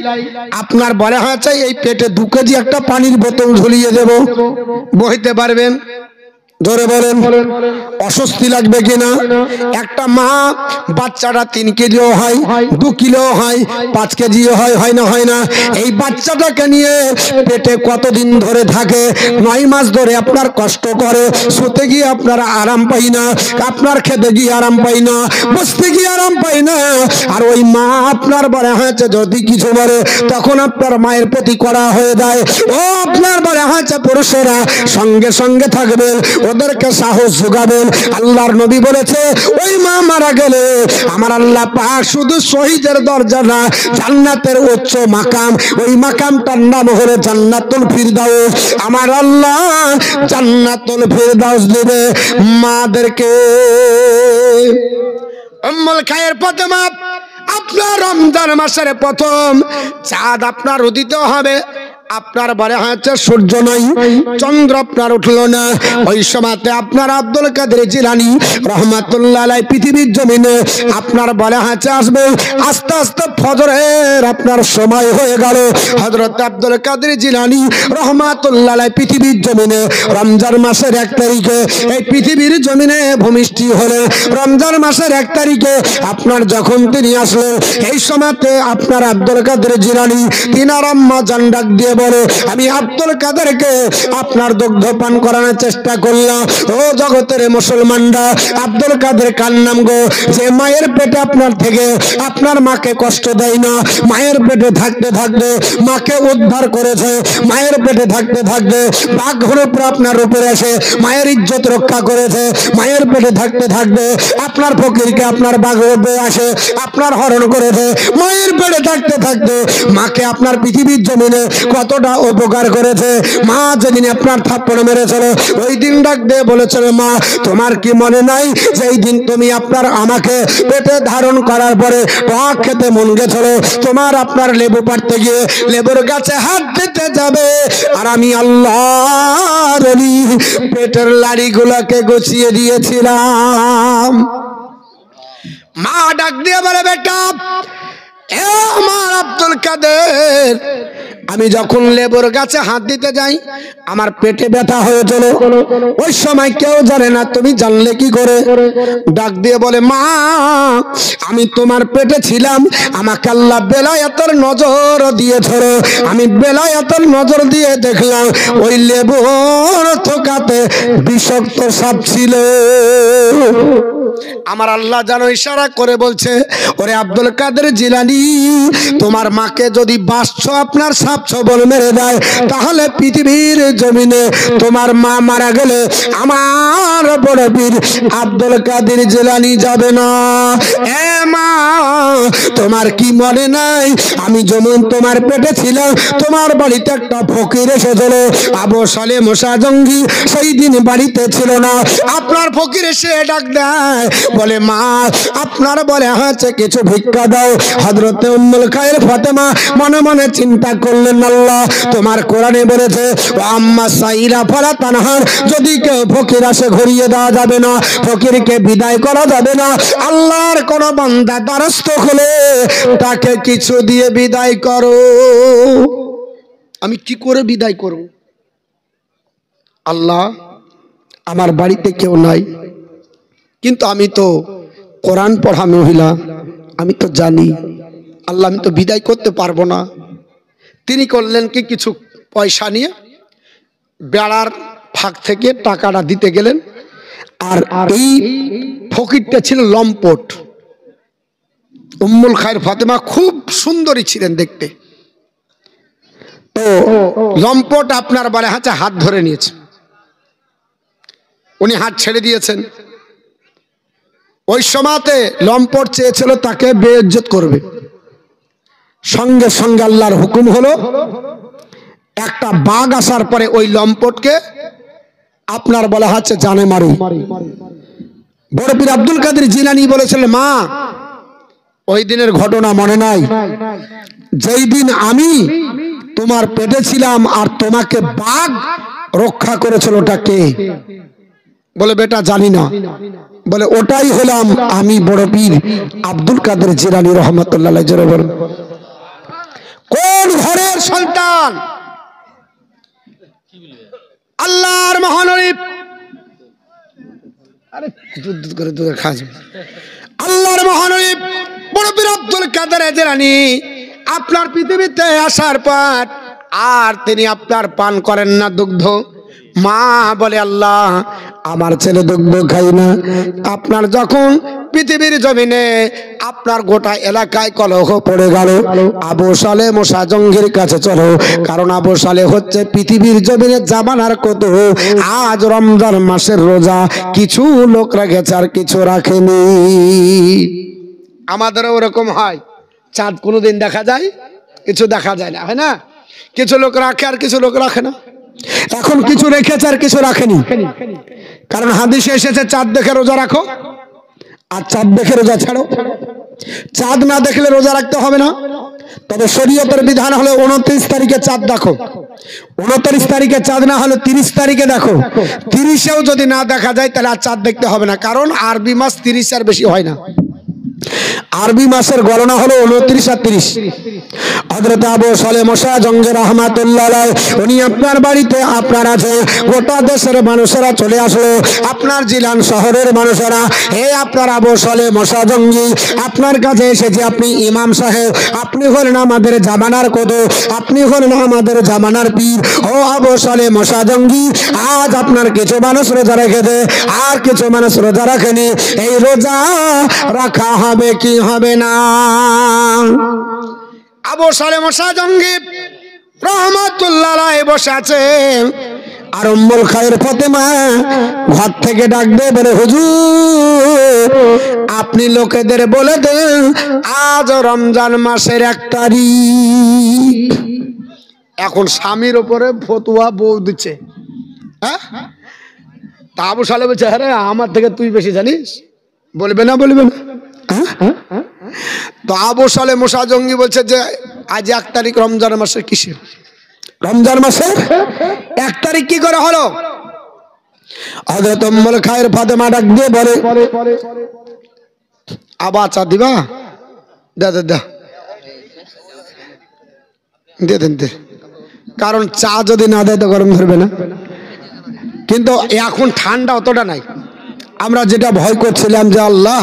আপনার বলা হয়েছে এই পেটে 2 কেজি একটা পানির বোতল ঝুলিয়ে দেব, বইতে পারবেন? ধরে বলেন অস্বস্তি লাগবে কিনা? একটা মা বাচ্চাটা 3 কেজিও হয়, 2 কিলো হয়, 5 কেজিও হয়, হয় না হয় না? এই বাচ্চাটাকে নিয়ে পেটে কতদিন ধরে থাকে? 9 মাস ধরে আপনার কষ্ট করে, শুতে গিয়ে আপনারা আরাম পাই না, আপনার খেতে গিয়ে আরাম পাই না, বসতে গিয়ে আরাম পাই না। আর ওই মা আপনার বলা হয়েছে যদি কিছু বলে তখন আপনার মায়ের প্রতি করা হয়ে যায়। ও আপনার বলা হয়েছে পুরুষেরা সঙ্গে সঙ্গে থাকবেন, ওদেরকে সাহস যোগাবেন। আল্লাহর নবী বলেছে ওই মা মারা গেলে আমার আল্লাহ পাক শুধু শহীদের দরজা না, জান্নাতের উচ্চ মাকাম, ওই মাকামটার নাম হলো জান্নাতুল ফিরদাউস। আমার আল্লাহ জান্নাতুল ফিরদাউস দেবে মাদেরকে। উম্মুল খায়ের ফাতেমা, আপনার রমজান মাসের প্রথম চাঁদ আপনার উদিত হবে, আপনার বলে হচ্ছে সূর্য নয়, চন্দ্র আপনার উঠলো না। ওই সময়তে আপনার আব্দুল কাদের জিলানী রহমাতুল্লাহ আলাইহি পৃথিবীর জমিনে আপনার বলে হচ্ছে আসবে। আস্তে আস্তে ফজরের আপনার সময় হয়ে গেল। হযরত আব্দুল কাদের জিলানী রহমাতুল্লাহ আলাইহি পৃথিবীর জমিনে রমজান মাসের 1 তারিখে এই পৃথিবীর জমিনে ভূমিষ্ঠ হলেন। রমজান মাসের 1 তারিখে আপনার যখন তিনি আসলেন, এই সময়তে আপনার আব্দুল কাদের জিলানী তিনার আম্মা জান ডাক দিয়ে বলে, আমি আব্দুল কাদেরকে আপনার দুগ্ধ পান করানোর চেষ্টা করলাম। ও জগতের মুসলমানরা, আব্দুল কাদের কার নাম গো, যে মায়ের পেটে আপনার থেকে আপনার মাকে কষ্ট দেয় না, মায়ের পেটে থাকতে থাকতে মাকে উদ্ধার করেছে, মায়ের পেটে থাকতে থাকতে বাঘ ঘুরে আপনার উপরে এসে মায়ের ইজ্জত রক্ষা করেছে, মায়ের পেটে থাকতে থাকতে আপনার ফকিরকে আপনার বাঘ উপরে আসে আপনার হরণ করেছে, মায়ের পেটে থাকতে থাকতে মাকে আপনার পৃথিবীর জমিনে কতটা উপকার করেছে। মা যেদিন আপনার থাপ্পড় মেরেছিল, ওই দিন ডাক দিয়ে বলেছিল, মা তোমার কি মনে নাই যেই দিন তুমি আপনার আমাকে পেটে ধারণ করার পরে টক খেতে মন গেছিল, তোমার আপনার লেবু পাড়তে গিয়ে লেবুর গাছে হাত দিতে যাবে আর আমি আল্লাহর ওলি পেটের লাড়িগুলোকে গুছিয়ে দিয়েছিলাম। মা ডাক দিয়ে বলে, বেটা এ আমার আব্দুল কাদের, আমি যখন লেবুর গাছে হাত দিতে যাই আমার পেটে ব্যথা হয়েছিল, ওই সময় কেউ জানে না, তুমি জানলে কি করে? ডাক দিয়ে বলে, মা আমি তোমার পেটে ছিলাম, আমাকে আল্লাহ বেলায়েতের নজর দিয়েছিল, আমি বেলায়েতের নজর দিয়ে দেখলাম ওই লেবুর থোকাতে বিষাক্ত সাপ ছিল। আমার আল্লাহ যেন ইশারা করে বলছে, ওরে আব্দুল কাদের জিলানী, তোমার মাকে যদি বাঁচছ আপনার সাপ ছবল মেরে দেয়, তাহলে পৃথিবীর জমিনে তোমার মা মারা গেলে আমার বড় পীর আব্দুল কাদের জিলানী যাবে না। এ মা তোমার কি মনে নাই আমি যেমন তোমার পেটে ছিলাম, তোমার বাড়িতে একটা ফকির এসেছিল, আবু সালে মোসা জঙ্গি, সেই দিন বাড়িতে ছিল না, আপনার ফকির এসে ডাক দেয়, বলে মা আপনার বলে হচ্ছে কিছু ভিক্ষা দাও। হযরতে উম্মুল খায়ের ফাতেমা মনে মনে চিন্তা করলেন, আল্লাহ তোমার কোরআনে বলেছে আম্মা সাইরা ফালা তানহার, যদি কেউ ফকির আসে ঘুরিয়ে দেওয়া যাবে না, ফকিরকে বিদায় করা যাবে না, আল্লাহর কোন বান্দা দ্বারস্থ হলে তাকে কিছু দিয়ে বিদায় করো। আমি কি করে বিদায় করব? আল্লাহ আমার বাড়িতে কেউ নাই, কিন্তু আমি তো কোরআন পড়া মহিলা, আমি তো জানি আল্লাহ আমি তো বিদায় করতে পারবো না। তিনি করলেন কি, কিছু পয়সা নিয়ে বেড়ার ফাঁক থেকে টাকাটা দিতে গেলেন। আর এই ফকিরটা ছিল লম্পট। উম্মুল খায়ের ফাতেমা খুব সুন্দরী ছিলেন দেখতে, তো লম্পট আপনার বলে হচ্ছে হাত ধরে নিয়েছে, উনি হাত ছেড়ে দিয়েছেন। ওই সময়তে লম্পট চেয়েছিল তাকে বেইজ্জত করবে, সঙ্গে সঙ্গে আল্লাহর হুকুম হলো, একটা বাঘ আসার পরে ওই লম্পটকে আপনার বলা হচ্ছে জানে মারি। বড় পীর আব্দুল কাদের জিলানী বলেছিলেন, মা ওই দিনের ঘটনা মনে নাই, যেই দিন আমি তোমার পেটে ছিলাম আর তোমাকে বাঘ রক্ষা করেছিল ওটা কে? বলে বেটা জানি না। বলে ওটাই হলাম আমি বড় পীর আব্দুল কাদের জিলানী রহমাতুল্লাহ আলাইহি। জোরে বলুন, কোন ঘরের সন্তান? আল্লাহর মহানবী, আরে দুধ করে দুধ খাস। আল্লাহর মহানবী বড় পীর আব্দুল কাদের জিলানী আপনার পৃথিবীতে আসার পর আর তিনি আপনার পান করেন না দুগ্ধ। মা বলে, আল্লাহ আমার ছেলে দুগ্ধ খাই না, আপনার যখন পৃথিবীর জমিনে আপনার গোটা এলাকায় কলহ পড়ে গেল। আবু সালে মোসা জঙ্গির কাছে চলো, কারণ আবু সালে হচ্ছে পৃথিবীর জমিনে জামানার কত। আজ রমজান মাসের রোজা কিছু লোক রেখেছে আর কিছু রাখেনি। আমাদেরও ওরকম হয়, চাঁদ কোনোদিন দেখা যায়, কিছু দেখা যায় না, হয় না? কিছু লোক রাখে আর কিছু লোক রাখে না। এখন কিছু রেখেছে আর কিছু রাখেনি, কারণ হাদিসে এসেছে চাঁদ দেখে রোজা রাখো আর চাঁদ দেখে রোজা ছাড়ো। চাঁদ না দেখলে রোজা রাখতে হবে না, তবে শরীয়তের বিধান হলো 29 তারিখে চাঁদ দেখো, 29 তারিখে চাঁদ না হলে 30 তারিখে দেখো। 30এও যদি না দেখা যায় তাহলে আর চাঁদ দেখতে হবে না, কারণ আরবি মাস 30 আর বেশি হয় না। আরবি মাসের গণনা হলো 29 আর 30। হযরত আবু সালেহ মোসা জঙ্গি রাহমাতুল্লাহ আলাইহি উনি আপনার বাড়িতে আপনার আছে, গোটা দেশের মানুষেরা চলে আসলো, আপনার জিলান শহরের মানুষেরা। হে আপনার আবু সালেহ মোসা জঙ্গি, আপনার কাছে এসেছে, আপনি ইমাম সাহেব, আপনি হলেন আমাদের জামানার কত, আপনি হলেন আমাদের জামানার পীর। ও আবু সালেহ মোসা জঙ্গি, আজ আপনার কিছু মানুষ রোজা রেখেছে আর কিছু মানুষ রোজা রাখেনি, এই রোজা রাখা হবে কি হবে না? আবু সালেহ মোসা জঙ্গি রাহমাতুল্লাহ আলাইহি বসে আছে, আর উম্মুল খায়ের ফাতেমা ঘর থেকে ডাক দিয়ে বলে, হুজুর আপনি লোকেদের বলে দেন আজ রমজান মাসের 1 তারিখ। এখন স্বামীর উপরে ফতুয়া বউ দিচ্ছে, হ্যাঁ? তা আবু সালেহ বলছে, হ্যাঁ আমার থেকে তুই বেশি জানিস, বলবে না বলবে না? তো আবু সালেহ মোসা জঙ্গি বলছে যে আজ 1 তারিখ রমজান মাসের। কিসের রমজান মাসের 1 তারিখ কি করে হলো? হযরত উম্মুল খায়ের ফাতেমা ডাক দিয়ে বলে, আবা চা দিবা? দে দে দে দে দেন দে, কারণ চা যদি না দেয় তো গরম ধরবে না। কিন্তু এখন ঠান্ডা অতটা নাই, আমরা যেটা ভয় করছিলাম যে আল্লাহ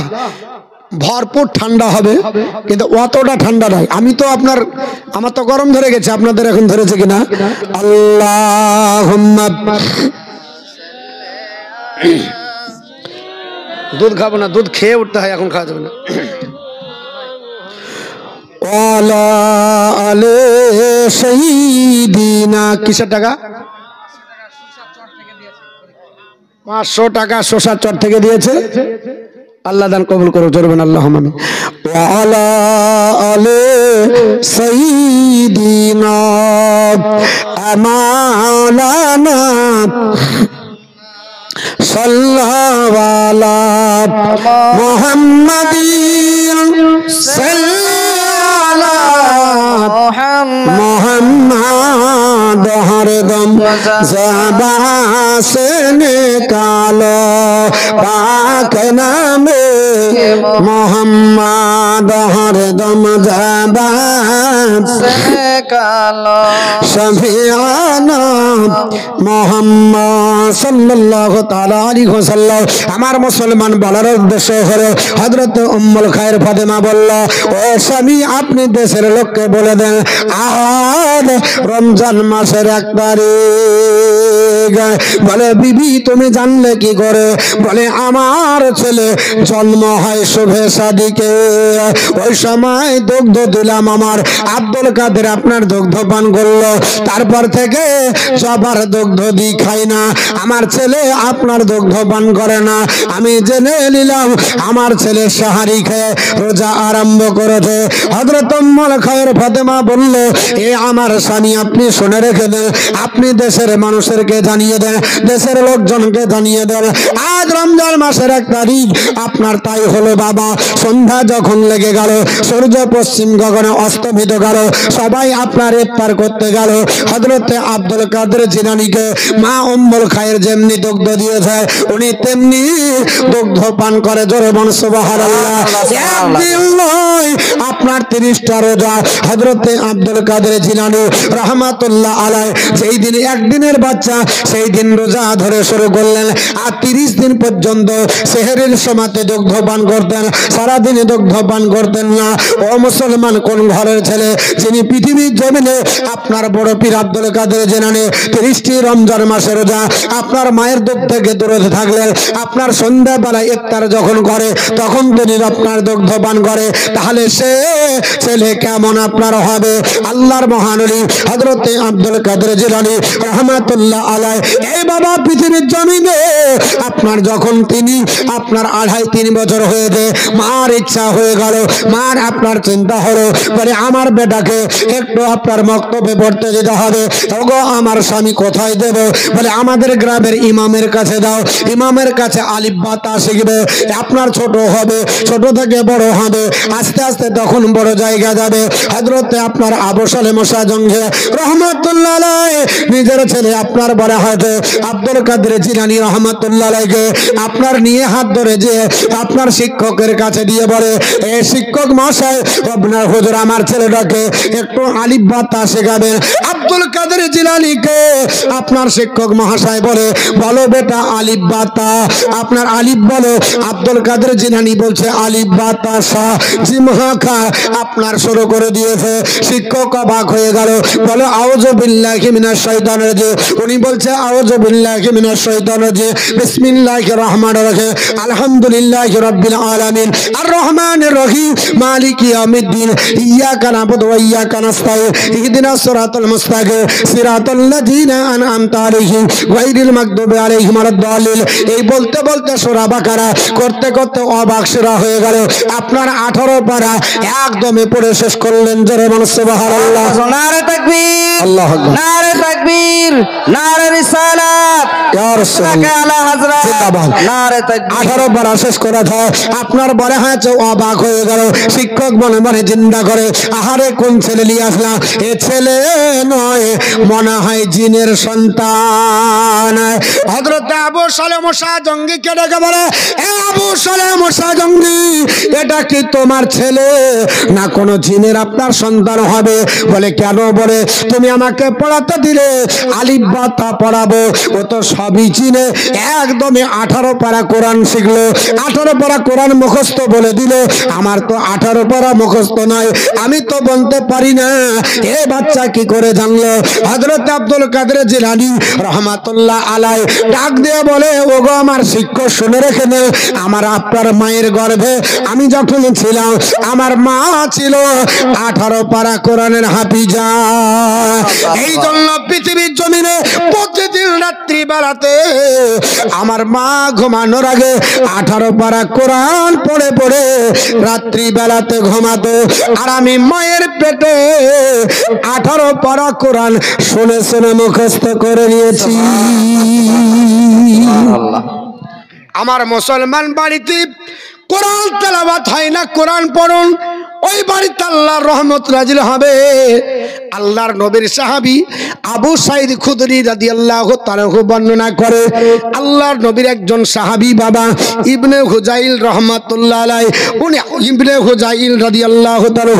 ভরপুর ঠান্ডা হবে, কিন্তু অতটা ঠান্ডা নাই। আমার তো গরম ধরে গেছে, আপনাদের এখন ধরেছে কিনা? আল্লাহুম্মা দুধ খাবো না, দুধ খেয়ে উঠতে হয়, এখন খাওয়া যাবে না। ওয়ালা আলে সাইয়্যিদিনা, কিসের টাকা? 500 টাকা শোষার চর থেকে দিয়েছে। আল্লাহ দান কবুল করো, জোরবেন আল্লাহুম্মা আমিন। ওয়ালা আলে সাইয়্যিদিনা আমালানা সাল্লাল্লাহু আলা মুহাম্মাদিন সাল্লাল্লাহু মুহাম্মাদ হরদম ज़बान निकालो पाक नामे मोहम्मद हरदम ज़बान निकालो शफीआना मोहम्मद सल्लल्लाहु ताला अलैहि वसल्लम। আমার মুসলমান বলার উদ্দেশ্য হলো হযরত উম্মুল খায়ের ফাতেমা বলল, ও স্বামী আপনি দেশের লোককে বলে দেন আজ রমজান মাসের 1 তারিখ। বলে বিবি তুমি জানলে কি করে? বলে আমার ছেলে জন্ম হয় শুভে সাদিকে, ওই সময় দুগ্ধ দিলাম, আমার আব্দুল কাদের আপনার দুগ্ধ পান করলো, তারপর থেকে সবার দুগ্ধ দি খাই না, আমার ছেলে আপনার দুগ্ধ পান করে না। আমি জেনে নিলাম আমার ছেলে সাহারি খেয়ে রোজা আরম্ভ করেছে। হযরত উম্মুল খায়ের ফাতেমা বলল, এ আমার স্বামী আপনি শুনে রেখে দেন, আপনি দেশের মানুষেরকে জানিয়ে দেন, দেশের লোকজনকে জানিয়ে দেন আজ রমজান মাসের 1 তারিখ। আপনার তাই হলো বাবা। সন্ধ্যা যখন লেগে গেল, সূর্য পশ্চিম গগনে অস্তমিত গেল, সবাই আপনার ইফতার করতে গেল। হযরতে আব্দুল কাদের জিলানীকে মা উম্মুল খায়ের যেমনি দুগ্ধ দিয়েছে উনি তেমনি দুগ্ধ পান করে। জোরে বল সুবহানাল্লাহ। একদিন নয় আপনার 30টা রোজা হযরতে আব্দুল কাদের জিলানী রাহমাতুল্লাহ আলাইহি যেই দিন একদিনের বাচ্চা সেই দিন রোজা ধরে শুরু করলেন আর 30 দিন পর্যন্ত সেহরির সময়তে দুগ্ধ পান করতেন, সারাদিনে দুগ্ধ পান করতেন না। ও মুসলমান, কোন ঘরের ছেলে যিনি পৃথিবীর জমিনে আপনার বড় পীর আব্দুল কাদের জিলানী 30টি রমজান মাসে রোজা আপনার মায়ের দুধ থেকে দূরে থাকলেন, আপনার সন্ধ্যাবেলা ইফতার যখন করে তখন তিনি আপনার দুগ্ধ পান করে, তাহলে সে ছেলে কেমন আপনার হবে? আল্লাহর মহানবী হযরতে আব্দুল কাদের জিলানী রাহমাতুল্লাহ আলাইহি এই বাবা পৃথিবীর জমিনে আপনার যখন তিনি আপনার 2.5-3 বছর হয়েছে, মার ইচ্ছা হয়ে গেল, মার আপনার চিন্তা হলো বলে আমার বেটাকে একটু আপনার মক্তবে পড়তে যেতে হবে। ওগো আমার স্বামী কোথায় দেব? বলে আমাদের গ্রামের ইমামের কাছে দাও, ইমামের কাছে আলিফ বা তা শিখবে, আপনার ছোট হবে, ছোট থেকে বড় হবে, আস্তে আস্তে তখন বড় জায়গা যাবে। হযরতে আপনার আবু সালেহ মুসা জঙ্গি রাহমাতুল্লাহ আলাইহি নিজের ছেলে আপনার বড় হয়েছে আব্দুল কাদের জিলানী রাহমাতুল্লাহ আলাইহি আপনার নিয়ে হাত ধরে যে আপনার শিক্ষকের কাছে দিয়ে বলে, এ শিক্ষক মশাই আপনার হুজুর আমার ছেলেটাকে একটু আলিফ বা তা শেখাবেন। আব্দুল কাদের জিলানীকে আপনার শিক্ষক মহাশয় বলে, বলো বেটা আলিফ বা তা, আপনার আলিফ বলো। আব্দুল কাদের জিলানী বলছে আলিফ বা তা সা জিম হা খা আপনার শুরু করে দিয়েছে। শিক্ষক অবাক হয়ে গেল, বলে আউযু বিল্লাহি মিনাশ শাইতানির রাজিম। উনি বলছে আউযু বিল্লাহি মিনাশ শাইতানির রাজিম, বিসমিল্লাহির রহমানির রহিম, আলহামদুলিল্লাহি রাব্বিল আলামিন, আর রহমানির রহিম, মালিকি ইয়াউমিদ্দিন, ইয়াকা নাবুদু ওয়া ইয়াকা নাস্তাইন, ইহদিনাস সিরাতাল মুস্তাকিম, সিরাতাল লাযিনা আন'আমতা আলাইহিম গায়রিল মাগদুবি আলাইহিম ওয়ালাদ-দাল্লিন। এই বলতে বলতে সূরা বাকারা করতে করতে অবাক সেরা হয়ে গেল। আপনার 18 পারা একদমে পড়ে শেষ করলেন। জোরে বলুন সুবহানাল্লাহ। নারে তাকবীর, আল্লাহু আকবার, নারে তাকবীর, নারে রিসালাত, ইয়া রাসূলুল্লাহ, আলা হযরত, জিন্দাবাদ। নারে তাকবীর। 18 পারা শেষ করা যায়। আপনার বড় হয়েছে অবাক হয়ে গেল। শিক্ষক মনে মনে চিন্তা করে, আহারে কোন ছেলে নিয়ে আসলাম, এ ছেলে নয়, মনে হয় জিনের সন্তান। হযরত আবু সালেহ মুসা জঙ্গিকে ডেকে বলে, এ আবু সালেহ মুসা জঙ্গি, এটা কি তোমার ছেলে না কোনো জিনের আপনার সন্তান হবে? বলে কেন? বলে তুমি আমাকে পড়াতে দিলে আলিফ বা তা পড়াবো, ও তো সবই চিনে, একদমই 18 পারা কোরআন শিখলো, 18 পারা কোরআন মুখস্থ বলে দিল। আমার তো 18 পারা মুখস্থ নয়, আমি তো বলতে পারি না। এ বাচ্চা কি করে জানলো? হযরত আব্দুল কাদের জিলানী রাহমাতুল্লাহ আলাইহি ডাক দিয়ে বলে, ওগো আমার শিক্ষক শুনে রেখে নে, আমার আপনার মায়ের গর্ভে আমি যখন ছিলাম আমার মা ছিল 18 পারা কোরআনের হাফিজা। এই জন্য পৃথিবীর জমিনে প্রতিদিন রাত্রি বেলাতে আমার মা ঘুমানোর আগে 18 পারা কোরআন পড়ে পড়ে রাত্রি বেলাতে ঘুমাতো, আর আমি মায়ের পেটে 18 পারা কোরআন শুনে শুনে মুখস্থ করে নিয়েছি। আমার মুসলমান বাড়িতে কোরআন তেলাওয়াত হয় না, কোরআন পড়ুন, ওই বাড়িতে আল্লাহর রহমত নাজিল হবে। আল্লাহর নবীর সাহাবী আবু সাঈদ খুদরি রাদিয়াল্লাহু তাআলা বর্ণনা করে, আল্লাহর নবীর একজন সাহাবী বাবা ইবনে হুজাইল রাহমাতুল্লাহ আলাইহি, উনি ইবনে হুজাইল রাদিয়াল্লাহু তাআলা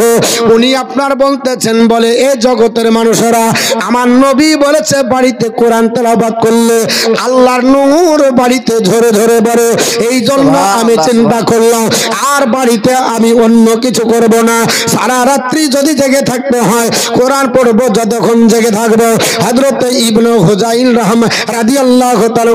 উনি আপনার বলতেছেন, বলে এ জগতের মানুষেরা, আমার নবী বলেছে বাড়িতে কোরআন তেলাওয়াত করলে আল্লাহর নূর বাড়িতে ঝরে ঝরে পড়ে। এই জন্য আমি চিন্তা করলাম আর বাড়িতে আমি অন্য কিছু করব না, সারা রাত্রি যদি জেগে থাকতে হয় কোরআন পড়বো, যতক্ষণ জেগে থাকবো। হযরত ইবনে হুজাইল রাদিয়াল্লাহু তাআলা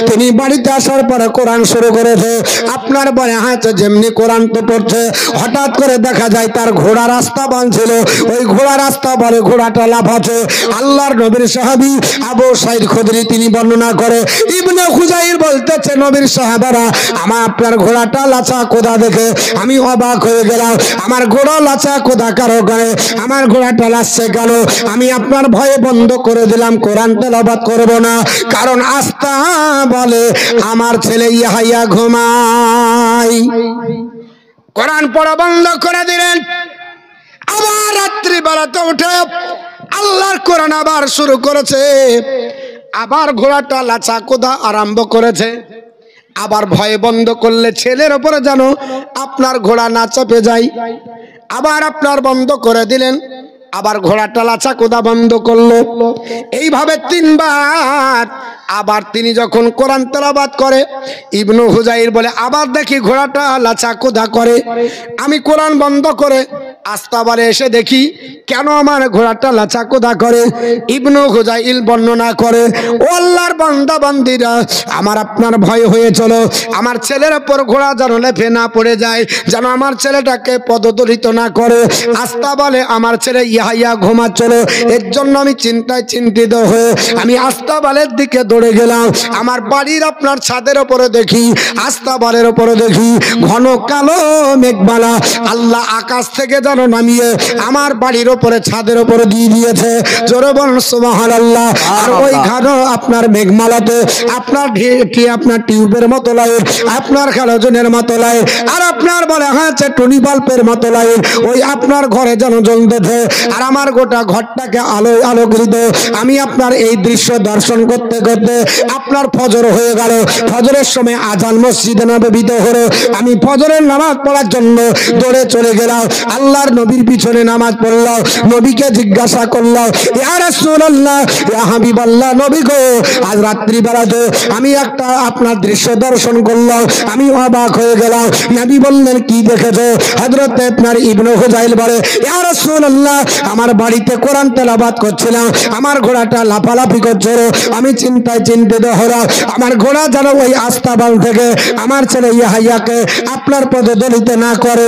তিনি বাড়িতে আসার পরে কোরআন শুরু করেছে। আপনার বলে হাতে যেমনি কোরআন তো পড়ছে, হঠাৎ করে দেখা যায় তার ঘোড়া রাস্তা বাঁধছিল, ওই ঘোড়া রাস্তা বলে ঘোড়াটা লাফাচ্ছে। আল্লাহর নবীর সাহাবী আবু সাঈদ খুদরি তিনি বর্ণনা করে, ইবনে হুজাইল বলতেছে, নবীর সাহাবারা আমার আপনার ঘোড়াটা লাচা কোদা দেখে আমি অবাক হয়ে গেলাম। আমার ঘোড়া লাচা কোদা কারো গায়ে, আমার ঘোড়াটা লাচছে গেল। আমি আপনার ভয়ে বন্ধ করে দিলাম, কোরআন তেলাওয়াত করব না, কারণ আস্থা বলে আমার ছেলে ইয়াহিয়া ঘুমায়। কোরআন পড়া বন্ধ করে দিলেন। আবার রাত্রি বেলাতে উঠে আল্লাহর কোরআন আবার শুরু করেছে, আবার ঘোড়াটা লাচা কোদা আরম্ভ করেছে। আবার ভয়ে বন্ধ করলে ছেলের উপরে যেন আপনার ঘোড়া না চাপে যায়। আবার আপনার বন্ধ করে দিলেন। আবার ঘোড়াটা লাচা কোদা বন্ধ করলো। এইভাবে 3 বার। আবার তিনি যখন কোরআন তেলাওয়াত করে, ইবনু হুজাইর বলে আবার দেখি ঘোড়াটা লাচা কোদা করে। আমি কোরআন বন্ধ করে আস্তাবারে এসে দেখি কেন আমার ঘোড়াটা লাচা কোদা করে। ইবনু হুজাইল বর্ণনা করে, ও আল্লাহর বান্দা বান্দিরা, আমার আপনার ভয় হয়ে চলো আমার ছেলের উপর ঘোড়া যেন লেফে না পড়ে যায়, যেন আমার ছেলেটাকে পদদলিত না করে। আস্তাবালে আমার ছেলে ইয়াহিয়া ঘুমাচ্ছিল, এর জন্য আমি চিন্তায় চিন্তিত হয়ে আমি আস্তাবালের দিকে দৌড়ে গেলাম। আমার বাড়ির আপনার ছাদের উপরে দেখি, আস্তাবালের উপরে দেখি ঘন কালো মেঘমালা আল্লাহ আকাশ থেকে যেন নামিয়ে আমার বাড়ির উপরে ছাদের উপরে দিয়ে দিয়েছে। জোরে বলুন সুবহানাল্লাহ। আর ওই ঘন আপনার মেঘমালাতে আপনার আপনার টিউবের মতো লাইট, আপনার হ্যালোজেনের মতো লাইট, আর আপনার বলে হচ্ছে টুনি বাল্বের মতো লাইট ওই আপনার ঘরে যেন জ্বলতেছে। আর আমার গোটা ঘরটাকে আলোয় আলোকিত। আমি আপনার এই দৃশ্য দর্শন করতে করতে আপনার ফজর হয়ে গেল। ফজরের সময় আজান মসজিদে নববীতে হলো। আমি ফজরের নামাজ পড়ার জন্য দৌড়ে চলে গেলাম। আল্লাহর নবীর পিছনে নামাজ পড়লাম। নবীকে জিজ্ঞাসা করলাম, ইয়া রাসূলুল্লাহ, ইয়া হাবিবাল্লাহ, নবী গো, আজ রাত্রি বেলাতে আমি একটা আপনার দৃশ্য দর্শন করলাম, আমি অবাক হয়ে গেলাম। নবী বললেন, কি দেখেছো? হযরত আপনার ইবনু হুজাইল বলে, ইয়া রাসূলুল্লাহ, আমার বাড়িতে কোরআন তেলাওয়াত করছিলাম, আমার ঘোড়াটা লাফালাফি করছিল। আমি চিন্তায় চিন্তিত হলাম, আমার ঘোড়া যেন ওই আস্তাবাল থেকে আমার ছেলে ইয়াহিয়াকে আপনার পদদলিত না করে।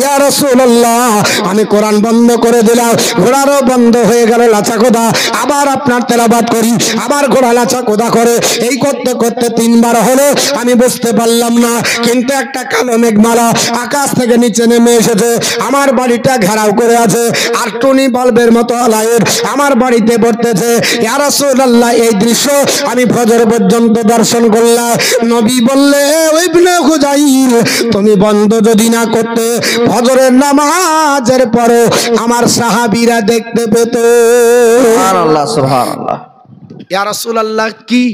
ইয়া রাসূলুল্লাহ, আমি কোরআন বন্ধ করে দিলাম, ঘোড়ারও বন্ধ হয়ে গেল লাচা কোদা। আবার আপনার তেলাওয়াত করি, আবার ঘোড়া লাচা কোদা করে। এই করতে করতে 3 বার হলো, আমি বুঝতে পারলাম না। কিন্তু একটা কালো মেঘমালা আকাশ থেকে নিচে নেমে এসেছে, আমার বাড়িটা ঘেরাও করে আছে, আর টুনি বাল্বের মতো লাইট আমার বাড়িতে পড়তেছে। ইয়া রাসূলুল্লাহ, এই দৃশ্য আমি ফজর পর্যন্ত দর্শন করলাম। নবী বললে, ইবনে হুজাইল, তুমি বন্ধ যদি না করতে ফজরের নামাজের পরে আমার সাহাবীরা দেখতে পেত। সুবহানাল্লাহ, সুবহানাল্লাহ। ইয়া রাসূলুল্লাহ, কি?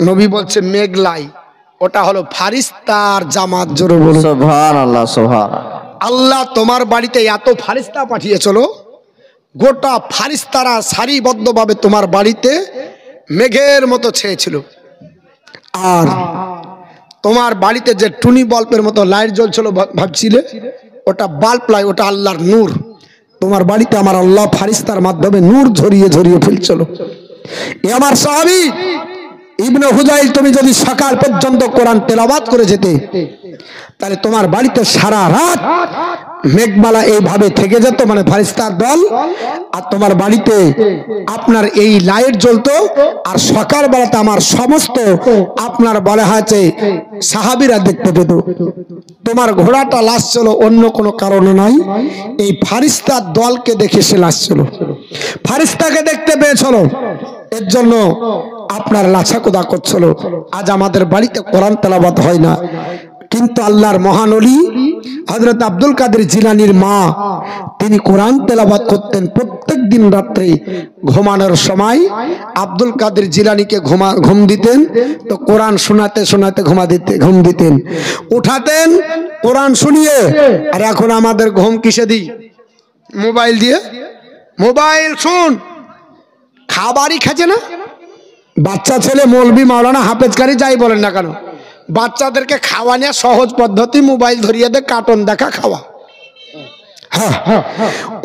নবী বলছে মেঘলাই, ওটা হলো ফারিস্তার জামাত। জোরে বলুন সুবহানাল্লাহ, সুবহানাল্লাহ। আল্লাহ তোমার বাড়িতে এত ফারিস্তা পাঠিয়েছিল, গোটা ফারিস্তারা সারিবদ্ধভাবে তোমার বাড়িতে মেঘের মতো ছেয়েছিল। আর তোমার বাড়িতে যে টুনি বাল্বের মতো লাইট জ্বলছিল ভাবছিলে, ওটা বাল্ব লাই, ওটা আল্লাহর নূর। তোমার বাড়িতে আমার আল্লাহ ফারিস্তার মাধ্যমে নূর ঝরিয়ে ঝরিয়ে ফেলছিল। এ আমার সাহাবী ইবনে হুজাইল, তুমি যদি সকাল পর্যন্ত কোরআন তেলাওয়াত করে যেতে, তাহলে তোমার বাড়িতে সারা রাত মেঘমালা এইভাবে থেকে যেত, মানে ফারিস্তার দল, আর তোমার বাড়িতে আপনার এই লাইট জ্বলতো। আর সকাল বেলাতে আমার সমস্ত আপনার বলা হয়েছে সাহাবীরা দেখতে পেত। তোমার ঘোড়াটা লাচছিল অন্য কোনো কারণে নয়, এই ফারিস্তার দলকে দেখে সে লাচছিল, ফারিস্তাকে দেখতে পেয়েছিল, এর জন্য আপনার লাচা কোদা করছিল। আজ আমাদের বাড়িতে কোরআন তেলাওয়াত হয় না, কিন্তু আল্লাহর মহান ওলি হযরত আব্দুল কাদের জিলানীর মা, তিনি কোরআন তেলাওয়াত করতেন প্রত্যেক দিন রাত্রে ঘুমানোর সময়। আব্দুল কাদের জিলানীকে ঘুম দিতেন, তো কোরআন শোনাতে শোনাতে ঘুম দিতেন, উঠাতেন কোরআন শুনিয়ে। আর এখন আমাদের ঘুম কিসে দিই? মোবাইল দিয়ে। মোবাইল শুন, খাবারই খাচ্ছে না। বাচ্চা ছেলে মৌলবি মাওলানা হাফেজকারী যাই বলেন না কেন, বাচ্চাদেরকে খাওয়া নেওয়া সহজ পদ্ধতি, মোবাইল ধরিয়ে দে, কার্টুন দেখা, খাওয়া।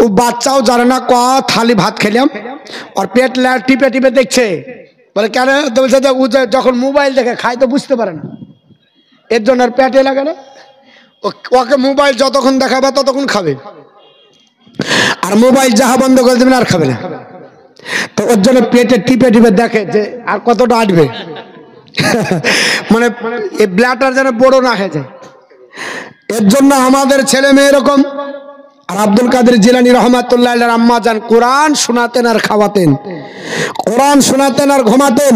ও বাচ্চাও জানে না ক থালি ভাত খেলাম, আর পেট টিপে টিপে দেখছে। বলে কেন? বলছে যে ও যখন মোবাইল দেখে খায় তো বুঝতে পারে না, এর জন্য আর পেটে লাগে না। ওকে মোবাইল যতক্ষণ দেখাবে ততক্ষণ খাবে, আর মোবাইল যাহা বন্ধ করে দেবেন আর খাবে না। তো ওর জন্য পেটে টিপে টিপে দেখে যে আর কতটা আটবে, মানে এই ব্লাডার যেন বড় না হয়ে যায়। এর জন্য আমাদের ছেলে মেয়ে এরকম। আর আব্দুল কাদের জিলানী রহমাতুল্লাহ আলাইহির আম্মা জান কোরআন শোনাতেন আর খাওয়াতেন, কোরআন শোনাতেন আর ঘুমাতেন।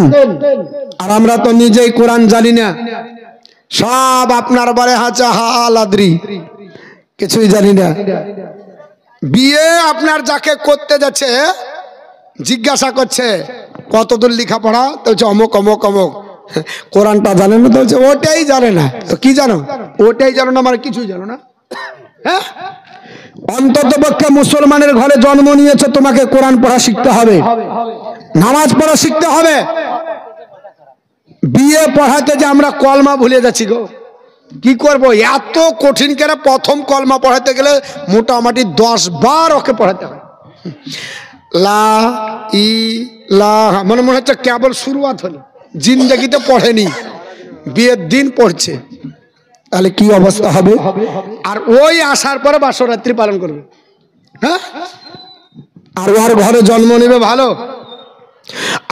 আর আমরা তো নিজেই কোরআন জানি না, সব আপনার বারে হাচা হালাদ্রি, কিছুই জানি না। বিয়ে আপনার যাকে করতে যাচ্ছে জিজ্ঞাসা করছে কতদূর লেখাপড়া, তো হচ্ছে অমুক অমুক অমুক। কোরআনটা জানেন না? তো হচ্ছে ওটাই জানে না। তো কি জানো? ওটাই জানো না, মানে কিছুই জানো না। হ্যাঁ, অন্ততপক্ষে মুসলমানের ঘরে জন্ম নিয়েছে, তোমাকে কোরআন পড়া শিখতে হবে, নামাজ পড়া শিখতে হবে। বিয়ে পড়াতে যে আমরা কলমা ভুলে যাচ্ছি গো, কি করব? এত কঠিন করে প্রথম কলমা পড়াতে গেলে মোটামুটি 10 বার ওকে পড়াতে হয়। লা ই লা, মনে মনে হচ্ছে কেবল শুরুয়াত হলো, জিন্দেগিতে পড়েনি, বিয়ের দিন পড়ছে। তাহলে কি অবস্থা হবে? আর ওই আসার পরে বাসরাত্রি পালন করবে, হ্যাঁ, আর ওর ঘরে জন্ম নেবে। ভালো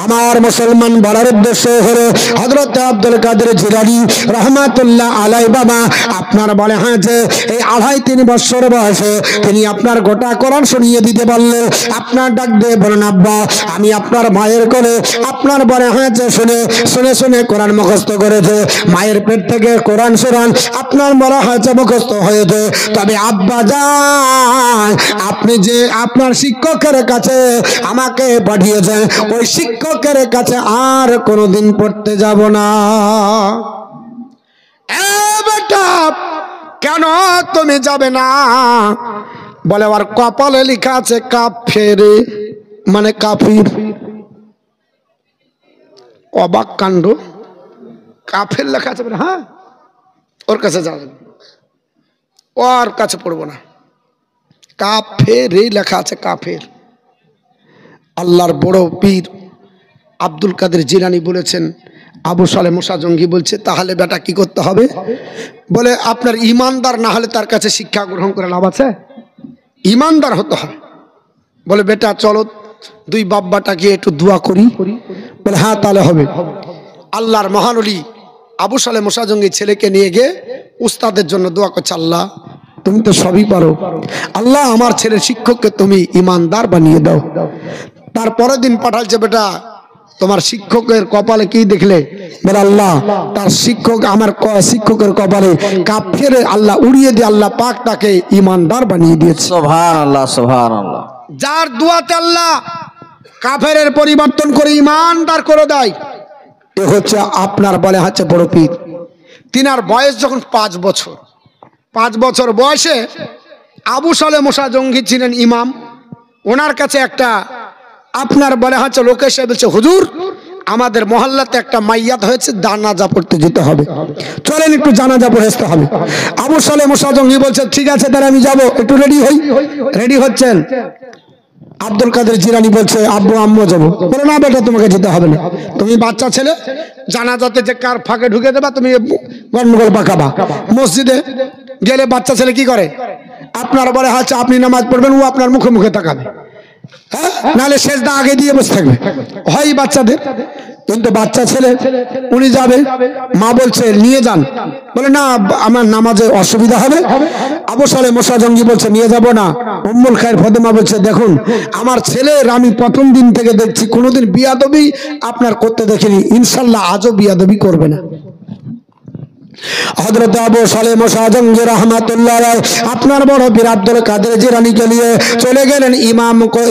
আমার মুসলমান বলার উদ্দেশ্য হলো হযরত আব্দুল কাদের জিলানী রহমাতুল্লাহ আলাই বাবা আপনার বলে হ্যাঁ যে এই 2.5-3 বছর বয়সে তিনি আপনার গোটা কোরআন শুনিয়ে দিতে পারলেন। আপনার ডাক দিয়ে বলেন, আব্বা আমি আপনার মায়ের কোলে, আপনার বলে হ্যাঁ যে শুনে শুনে শুনে কোরআন মুখস্থ করেছে, মায়ের পেট থেকে কোরআন শুনান আপনার বলা হয়েছে মুখস্থ হয়েছে। তবে আব্বা যান, আপনি যে আপনার শিক্ষকের কাছে আমাকে পাঠিয়েছেন, ওই শিক্ষকের কাছে আর কোনোদিন পড়তে যাব না। এ বেটা, কেন তুমি যাবে না? বলে আর কপালে লেখা আছে কাফের, মানে কাফির। অবাক কাণ্ড, কাফের লেখা আছে। হ্যাঁ, ওর কাছে যাবেন, ওর কাছে পড়বো না, কাফের লেখা আছে, কাফের। আল্লাহর বড় পীর আব্দুল কাদের জিলানী বলেছেন, আবু সালেহ মুসা জঙ্গি বলছে তাহলে বেটা কি করতে হবে? বলে আপনার ইমানদার না হলে তার কাছে শিক্ষা গ্রহণ করে লাভ আছে, ইমানদার হতে হবে। বলে বেটা চলো 2 বাব্বাটা গিয়ে একটু দোয়া করি। বলে হ্যাঁ তাহলে হবে। আল্লাহর মহান ওলি আবু সালেহ মুসা জঙ্গি ছেলেকে নিয়ে গিয়ে উস্তাদের জন্য দোয়া করছে, আল্লাহ তুমি তো সবই পারো, আল্লাহ আমার ছেলের শিক্ষককে তুমি ইমানদার বানিয়ে দাও। তারপরের দিন পাঠালছে, বেটা তোমার শিক্ষকের কপালে কি দেখলে? বলে আল্লাহ তার শিক্ষক, আমার শিক্ষকের কপালে কাফের আল্লাহ উড়িয়ে দিয়ে আল্লাহ পাক তাকে ইমানদার বানিয়ে দিয়েছে। সুবহানাল্লাহ, সুবহানাল্লাহ। যার দুয়াতে আল্লাহ কাফেরের পরিবর্তন করে ইমানদার করে দেয়, এ হচ্ছে আপনার বলে হচ্ছে বড় পীর। তিনার বয়স যখন 5 বছর, 5 বছর বয়সে আবু সালেহ মুসা জঙ্গি ছিলেন ইমাম। ওনার কাছে একটা আপনার বলে হচ্ছে লোক এসে বলছে, হুজুর আমাদের মহল্লাতে একটা মাইয়াত হয়েছে, জানাজা পড়তে যেতে হবে, চলেন একটু জানাজা পড়ে আসতে হবে। আবু সালেহ মুসা জঙ্গি বলছে ঠিক আছে তাহলে আমি যাব, একটু রেডি হই। রেডি হচ্ছেন, আব্দুল কাদের জিলানী বলছে আব্বু আম্মু যাবো। বলে না বেটা তোমাকে যেতে হবে না, তুমি বাচ্চা ছেলে, জানাজাতে যে কার ফাঁকে ঢুকে দেবা, তুমি গন্ডগোল পাকাবা। মসজিদে গেলে বাচ্চা ছেলে কি করে? আপনার বলে হচ্ছে আপনি নামাজ পড়বেন, ও আপনার মুখে মুখে তাকাবে, হ্যাঁ, নাহলে সেজদা আগে দিয়ে বসে থাকবে, হয় বাচ্চাদের। কিন্তু বাচ্চা ছেলে উনি যাবে, মা বলছে নিয়ে যান। বলে না আমার নামাজে অসুবিধা হবে। আবু সালেহ মুসা জঙ্গি বলছে নিয়ে যাব না। উম্মুল খায়ের ফাতেমা বলছে দেখুন আমার ছেলের আমি প্রথম দিন থেকে দেখছি কোনোদিন বিয়াদবি আপনার করতে দেখিনি, ইনশাল্লাহ আজও বিয়াদবি করবে না। হযরত আবু সালেহ মুসা জঙ্গি রাহমাতুল্লাহ আলাইহি আপনার বড় পীর আব্দুল কাদের জিলানীকে নিয়ে চলে গেলেন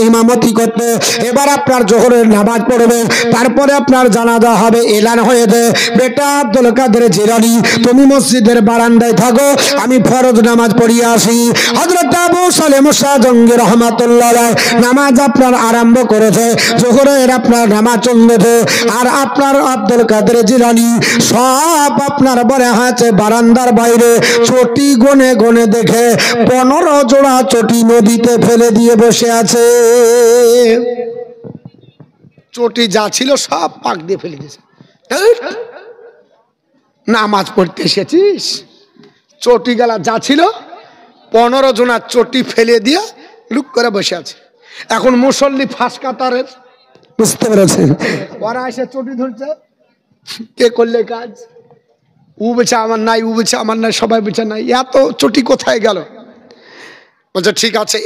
ইমামতি করতে। এবার আপনার জোহরের নামাজ পড়বেন, তারপরে আপনার জানাজা হবে। এলান হয়ে দে, বেটা আব্দুল কাদের জিলানী তুমি মসজিদের বারান্দায় থাকো, আমি ফরজ নামাজ পড়িয়ে আসি। হযরত আবু সালেহ মুসা জঙ্গি রাহমাতুল্লাহ আলাইহি নামাজ আপনার আরম্ভ করেছে, জোহরের আপনার নামাজ চলছে, আর আপনার আব্দুল কাদের জিলানী সব আপনার বলে আছে বারান্দার বাইরে চটি গনে গনে দেখে 15 জোড়া চটি নদীতে ফেলে দিয়ে বসে আছে। চটি যা ছিল সব পাক দিয়ে ফেলে দিয়েছে। নামাজ পড়তে এসেছিস, চটি গেলা যা ছিল 15 জোড়া চটি ফেলে দিয়ে লুক করে বসে আছে। এখন মুসল্লি ফাঁস কাতারের, বুঝতে পেরেছেন, ওরা এসে চটি ধরছে, কে করলে কাজ? ও বেছে আমার নাই, ও বেছে আমার নাই, সবাই বেছে নাই, এত চটি কোথায় গেল? বলছে ঠিক আছে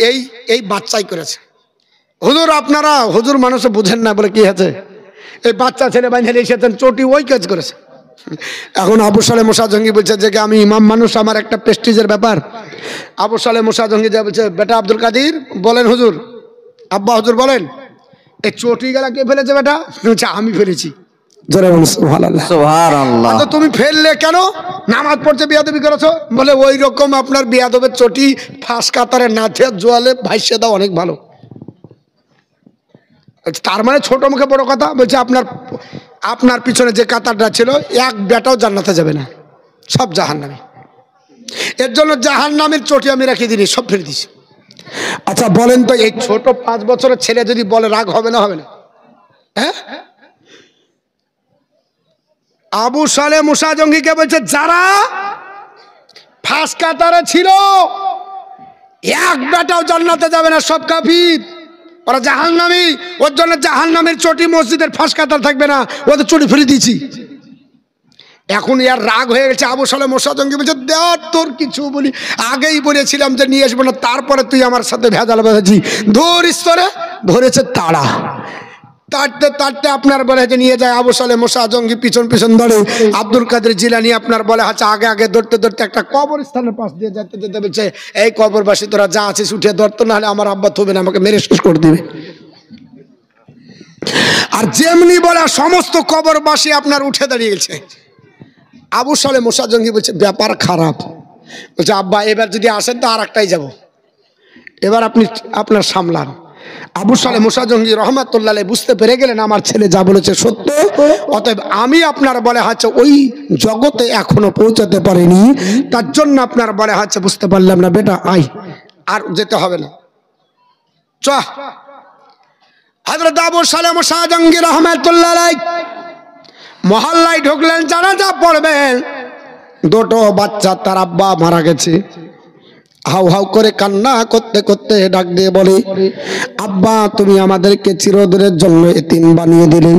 এই বাচ্চাই করেছে। হুজুর আপনারা হুজুর মানুষে বুঝেন না বলে কি হয়েছে? এই বাচ্চা ছেলে বাঁধে এসেছেন, চটি ওই কাজ করেছে। এখন আবু সালেহ মুসা জঙ্গি বলছে যে আমি ইমাম মানুষ, আমার একটা প্রেস্টিজের ব্যাপার। আবু সালেহ মুসা জঙ্গি যা বলছে, বেটা আব্দুল কাদের বলেন হুজুর, আব্বা হুজুর বলেন এই চটি গেলা কে ফেলেছে? বেটা বলছে আমি ফেলেছি। জোরে বলুন সুবহানাল্লাহ। সুবহানাল্লাহ। তো তুমি ফেললে কেন? নামাজ পড়তে বিয়াদবি করেছো বলে ওই রকম আপনার বিয়াদবের চটি ফাঁস কাতারে নাথের জোয়ালে ভাইসে দাও অনেক ভালো। তার মানে ছোট মুখে বড় কথা বলছে, আপনার পিছনে যে কাতারটা ছিল এক বেটাও জান্নাতে যাবে না, সব জাহান্নামী। এর জন্য জাহান্নামের চটি আমি রেখে দিই, সব ফেলে দিছি। আচ্ছা বলেন তো, এই ছোট 5 বছরের ছেলে যদি বলে রাগ হবে না হবে না? হ্যাঁ, আবু সালে মুসা জঙ্গিকে বলছে যারা ফাঁস কাতারে ছিল এক বেটাও জান্নাতে যাবে না, সব কাফির, ওরা জাহান্নামী। ওর জন্য জাহান্নামের চটি মসজিদের ফাঁস কাতার থাকবে না, ওদের চটি ফেলে দিয়েছি। এখন ইয়ার রাগ হয়ে গেছে। আবু সালে মুসা জঙ্গি বলছে দেখ তোর কিছু বলি, আগেই বলেছিলাম যে নিয়ে আসবো না, তারপরে তুই আমার সাথে ভেজাল বেঁধেছি। ধরিস তোরে, ধরেছে তাড়া, তাড়তে তাড়তে আপনার বলে যে নিয়ে যায়। আবু সালে মুসা জঙ্গি পিছন পিছন ধরে। আব্দুল কাদের জিলানী আপনার বলে আছে আগে আগে ধরতে ধরতে একটা কবরস্থানের পাশ দিয়ে যেতে যেতে বলছে এই কবরবাসী তোরা যা আছিস উঠে ধরতো, না হলে আমার আব্বা থবে না, আমাকে মেরে শেষ করে দিবে। আর যেমনি বলে সমস্ত কবরবাসী আপনার উঠে দাঁড়িয়েছে। আবু সালে মুসা জঙ্গি বলছে ব্যাপার খারাপ। বলছে আব্বা এবার যদি আসেন তো আর একটাই যাবো, এবার আপনি আপনার সামলান। আবু সালে মুসা জঙ্গি রহমাতুল্লাহ আলাইহি বুঝতে পেরে গেলেন আমার ছেলে যা বলেছে সত্য, অতএব আমি আপনার বলে হচ্ছে ওই জগতে এখনো পৌঁছাতে পারিনি, তার জন্য আপনার বলে হচ্ছে বুঝতে পারলাম না, বেটা আই, আর যেতে হবে না, চ। হযরত আবু সালে মুসা জঙ্গি রহমাতুল্লাহ আলাইহি মহল্লায় ঢুকলেন, জানাজা পড়বেন। দুটো বাচ্চা তার আব্বা মারা গেছে, হাউ হাউ করে কান্না করতে করতে ডাক দিয়ে বলে আব্বা তুমি আমাদেরকে চিরদিনের জন্য এতিম বানিয়ে দিলে,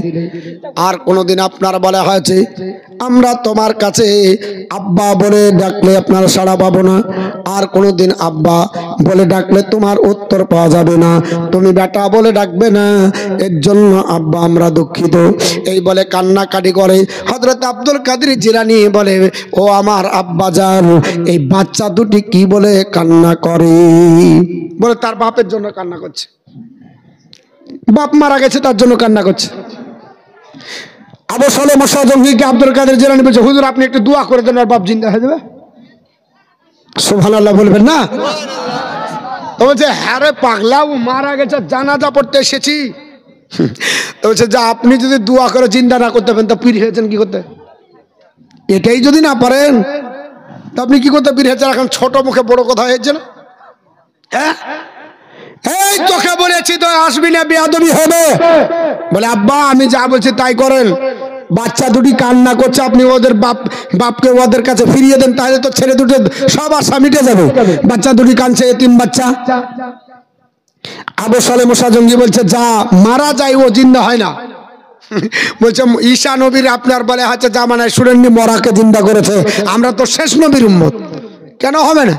আর কোনোদিন আপনার বলা হয়েছে আমরা তোমার কাছে আব্বা বলে ডাকলে আপনার সাড়া পাবো না, আর কোনোদিন আব্বা বলে ডাকলে তোমার উত্তর পাওয়া যাবে না, তুমি বেটা বলে ডাকবে না, এর জন্য আব্বা আমরা দুঃখিত। এই বলে কান্নাকাটি করে। হযরত আব্দুল কাদের জিলানী বলে ও আমার আব্বা জান, এই বাচ্চা দুটি কি বলে কান্না করে? বলে তার বাপের জন্য কান্না করছে, বাপ মারা গেছে তার জন্য কান্না করছে। আবু সালে মুসা জঙ্গিকে আব্দুল কাদের জিলানী বলছে হুজুর আপনি একটু দোয়া করে দেন, আর বাপ জিন্দা হয়ে যাবে। সুবহানাল্লাহ বলবেন না? তো বলছে হ্যাঁ রে পাগলা, ও মারা গেছে, জানাজা পড়তে এসেছি। তো বলছে যা আপনি যদি দোয়া করে জিন্দা না করতে পারেন তা পীর হয়েছেন কি করতে? এটাই যদি না পারেন তা আপনি কি করতে পীর হয়েছেন? এখন ছোট মুখে বড় কথা হয়েছে না? হ্যাঁ, এই তোকে বলেছি তো আসবি না, বেয়াদবি হবে। বলে আব্বা আমি যা বলছি তাই করেন। বাচ্চা দুটি কান্না করছে, আপনি ওদের বাপকে ওদের কাছে ফিরিয়ে দেন, তাহলে তো ছেলে দুটো সব আশা মিটে যাবে। বাচ্চা দুটি কাঁদছে, এতিম বাচ্চা। আবু সালে মুসা জঙ্গি বলছে যা মারা যায় ও জিন্দা হয় না। বলছে ঈসা নবীর আপনার বলে হচ্ছে জামানায় শুনেননি মরাকে জিন্দা করেছে, আমরা তো শেষ নবীর উম্মত, কেন হবে না?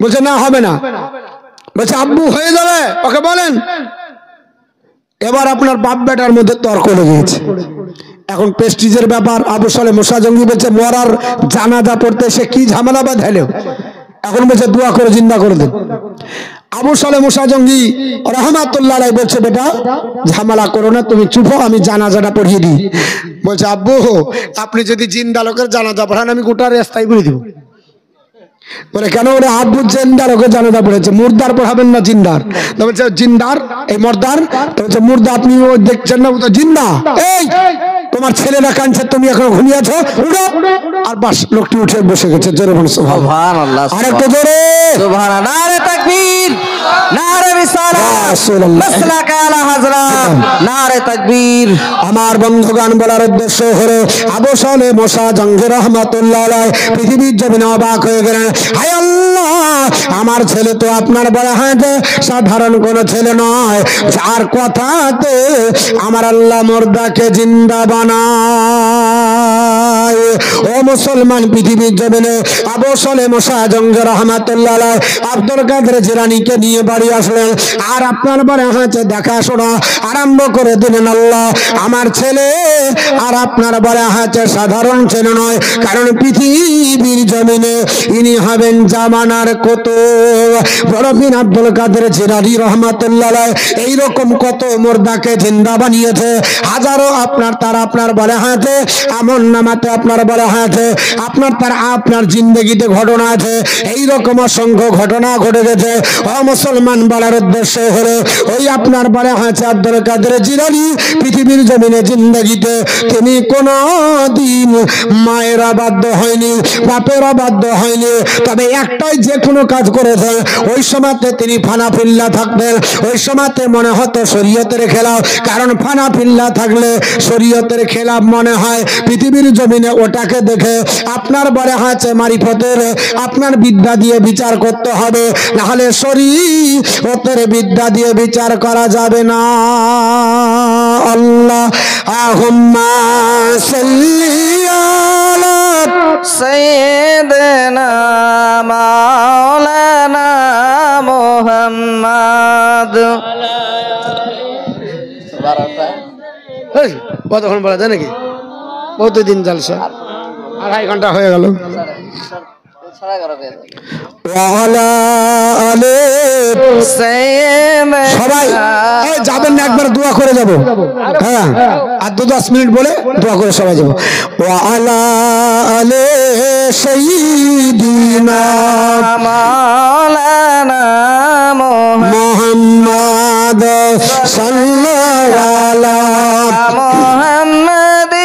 বলছে না হবে না। বলছে আব্বু হয়ে যাবে, ওকে বলেন। এবার আপনার বাপ বেটার মধ্যে তর্ক লেগেছে, এখন প্রেস্টিজের ব্যাপার। আবু সালে মুসা জঙ্গি বলছে মরার জানাজা পড়তে সে কি ঝামেলা বাঁধালো, এখন বলছে দোয়া করে জিন্দা করে দেন। আবু সালে মুসা জঙ্গি রহমাতুল্লাহ আলাইহি বলছে বেটা ঝামেলা করো না, তুমি চুপ হও, আমি জানাজাটা পড়িয়ে দিই। বলছে আব্বু আপনি যদি জিন্দা লোকের জানাজা পড়ান আমি গোটা রাস্তায় ঘুরে দিব। বলে কেন? ওরা আব্বু জিন্দা লোকের জানাজা পড়েছে, মুর্দার পড়াবেন না জিন্দার। তো বলছে জিন্দার এই মর্দার, তো বলছে মুর্দা আপনি ও দেখছেন না, ও তো জিন্দা। এই তোমার ছেলেরা কাঁদছে, তুমি এখন ঘুমিয়ে আছো, উঠো। আর বাস লোকটি উঠে বসে গেছে। জোরে বলুন সুবহানাল্লাহ। আরেকটু জোরে সুবহানাল্লাহ। নারে তাকবীর, নারে রিসালাত, মাসলাক আলা হযরত, নারে তাকবীর। আমার বন্ধুগণ বলার উদ্দেশ্য হলো আবু সালে মুসা জঙ্গি রহমাতুল্লাহ আলাইহি পৃথিবীর জমিনে অবাক হয়ে গেলেন, হায় আল্লাহ আমার ছেলে তো আপনার বলা হয় যে সাধারণ কোনো ছেলে নয়, যার কথাতে আমার আল্লাহ মুর্দাকে জিন্দা বানায়। ও মুসলমান পৃথিবীর জমিনে আবু সালে মুসা জঙ্গি রাহমাতুল্লাহ আলাইহি আব্দুল কাদের জিলানীকে নিয়ে বাড়ি আসলেন, আর আপনার বাড়ি হচ্ছে দেখাশোনা আরম্ভ করে দিলেন। আল্লাহ আমার ছেলে আর আপনার বাড়ি হচ্ছে সাধারণ ছেলে নয়, কারণ পৃথিবীর জমিনে ইনি হবেন জামানার আমার কুতুব বড় পীর আব্দুল কাদের জিলানী রহমাতুল্লাহ আলাইহি এইরকম কত মুর্দাকে জিন্দা বানিয়েছে। হাজারো আপনার তার আপনার বলে হাতে আমল নামাতে আপনার বলে হাতে আপনার তার আপনার জিন্দগিতে ঘটনা আছে। এইরকম অসংখ্য ঘটনা ঘটে গেছে। ও মুসলমান, বলার উদ্দেশ্য হলো ওই আপনার বলে হাতে আব্দুল কাদের জিলানী পৃথিবীর জমিনে জিন্দগিতে তিনি কোনো দিন মায়ের অবাধ্য হয়নি, বাপের অবাধ্য হয়নি। তবে একটাই, যে কোনো কাজ করেছেন ওই সময়তে তিনি ফানাফিল্লা থাকতেন। ওই সময়তে মনে হতো শরীয়তের খেলাফ, কারণ ফানাফিল্লা থাকলে শরীয়তের খেলাফ মনে হয়। পৃথিবীর জমিনে ওটাকে দেখে আপনার বলে হাতে মারিফতের আপনার বিদ্যা দিয়ে বিচার করতে হবে, নাহলে শরীয়তের বিদ্যা দিয়ে বিচার করা যাবে না। আল্লাহুম্মা সাল্লি আলা সাইয়্যিদিনা মাওলানা মুহাম্মদ। কতক্ষণ বলা যায় নাকি? প্রতিদিন জলসা 2.5 ঘন্টা হয়ে গেল। সবাই যাবেন না, একবার দোয়া করে যাবো। হ্যাঁ, আর 10 মিনিট বলে দোয়া করে সবাই যাবো। ওয়ালা আলে সাইয়্যিদিনা মাওলানা মুহাম্মদ সাল্লাল্লাহু আলা মুহাম্মাদিন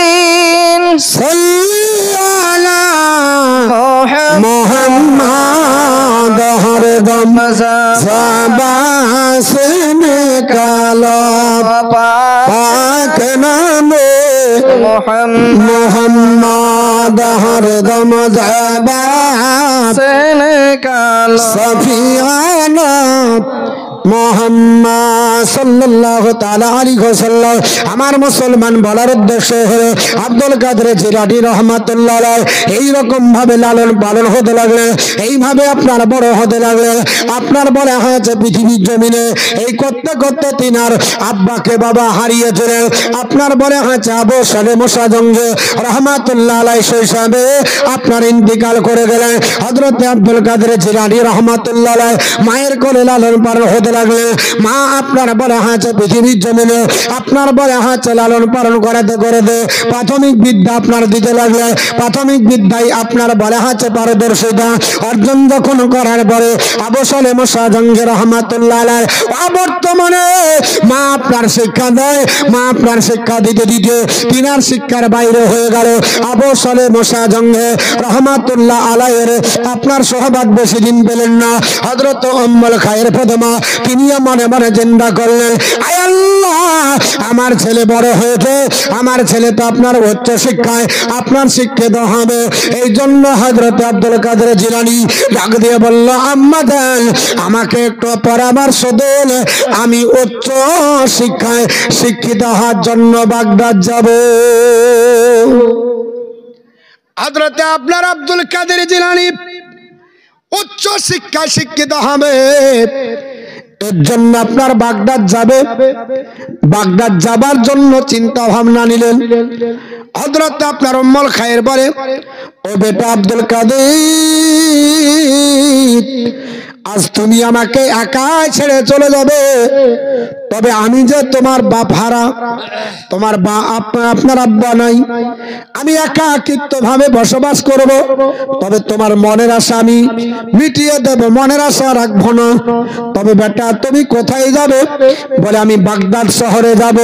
मोहम्मद हरदम ज़बां से निकालो पाक नामे मोहम्मद हरदम ज़बां से निकालो सफियाना মোহাম্মদ সাল্লাল্লাহু তাআলা আলাইহি ওয়াসাল্লাম। আমার মুসলমান, বলার উদ্দেশ্য হলো আব্দুল কাদের জিলানী রাহমাতুল্লাহ আলাইহি এইরকম ভাবে লালন পালন হতে লাগলেন, এইভাবে আপনার বড় হতে লাগলেন। আপনার বলে হয়েছে পৃথিবীর জমিনে এই করতে করতে তিনার আব্বাকে বাবা হারিয়েছিলেন। আপনার বলে হয়েছে আবু সালেহ মুসা জঙ্গে রাহমাতুল্লাহ আলাইহি শৈশবে আপনার ইন্তিকাল করে গেলেন। হযরত আব্দুল কাদের জিলানী রাহমাতুল্লাহ আলাইহি মায়ের কোলে লালন পালন হতে লাগলেন। মা আপনার বলে হাতে পৃথিবীর জমিনে আপনার বলে হাতে লালন পালন করাতে করাতে প্রাথমিক বিদ্যা আপনার দিতে লাগলেন। প্রাথমিক বিদ্যায় আপনার বলে হাতে পারদর্শিতা অর্জন যখন করার পরে আবু সালেহ মুসা জঙ্গে রাহমাতুল্লাহ আলাইহি বর্তমানে মা আপনার শিক্ষা দেয়। মা আপনার শিক্ষা দিতে দিতে তিনার শিক্ষার বাইরে হয়ে গেল। আবু সালেহ মুসা জঙ্গে রাহমাতুল্লাহ আলাইহির আপনার সোহবত বেশি দিন পেলেন না। হযরত উম্মুল খায়ের ফাতেমা তিনিও মনে মনে চিন্তা করলেন, আয় আল্লাহ, আমার ছেলে বড় হয়েছে, আমার ছেলে তো আপনার উচ্চ শিক্ষায় আপনার শিক্ষিত হবে। এই জন্য হযরত আব্দুল কাদের জিলানী ডাক দিয়ে বলল, আম্মা জান, আমাকে একটু পরামর্শ দেন, আমি উচ্চ শিক্ষায় শিক্ষিত হওয়ার জন্য বাগদাদ যাব। হযরত আপনার আব্দুল কাদের জিলানী উচ্চ শিক্ষায় শিক্ষিত হবে, এর জন্য আপনার বাগদাদ যাবে। বাগদাদ যাবার জন্য চিন্তা ভাবনা নিলেন। হযরত আপনার উম্মুল খায়ের বলে, ও বেটা আব্দুল কাদের, আজ তুমি আমাকে একা ছেড়ে চলে যাবে, তবে আমি যে তোমার বাপ হারা, তোমার আপনার আব্বা নাই, আমি একাকিত্ব ভাবে বসবাস করব, তবে তোমার মনের আশা আমি মিটিয়ে দেব, মনের আশা রাখবো না। তবে বেটা তুমি কোথায় যাবে? বলে আমি বাগদাদ শহরে যাব,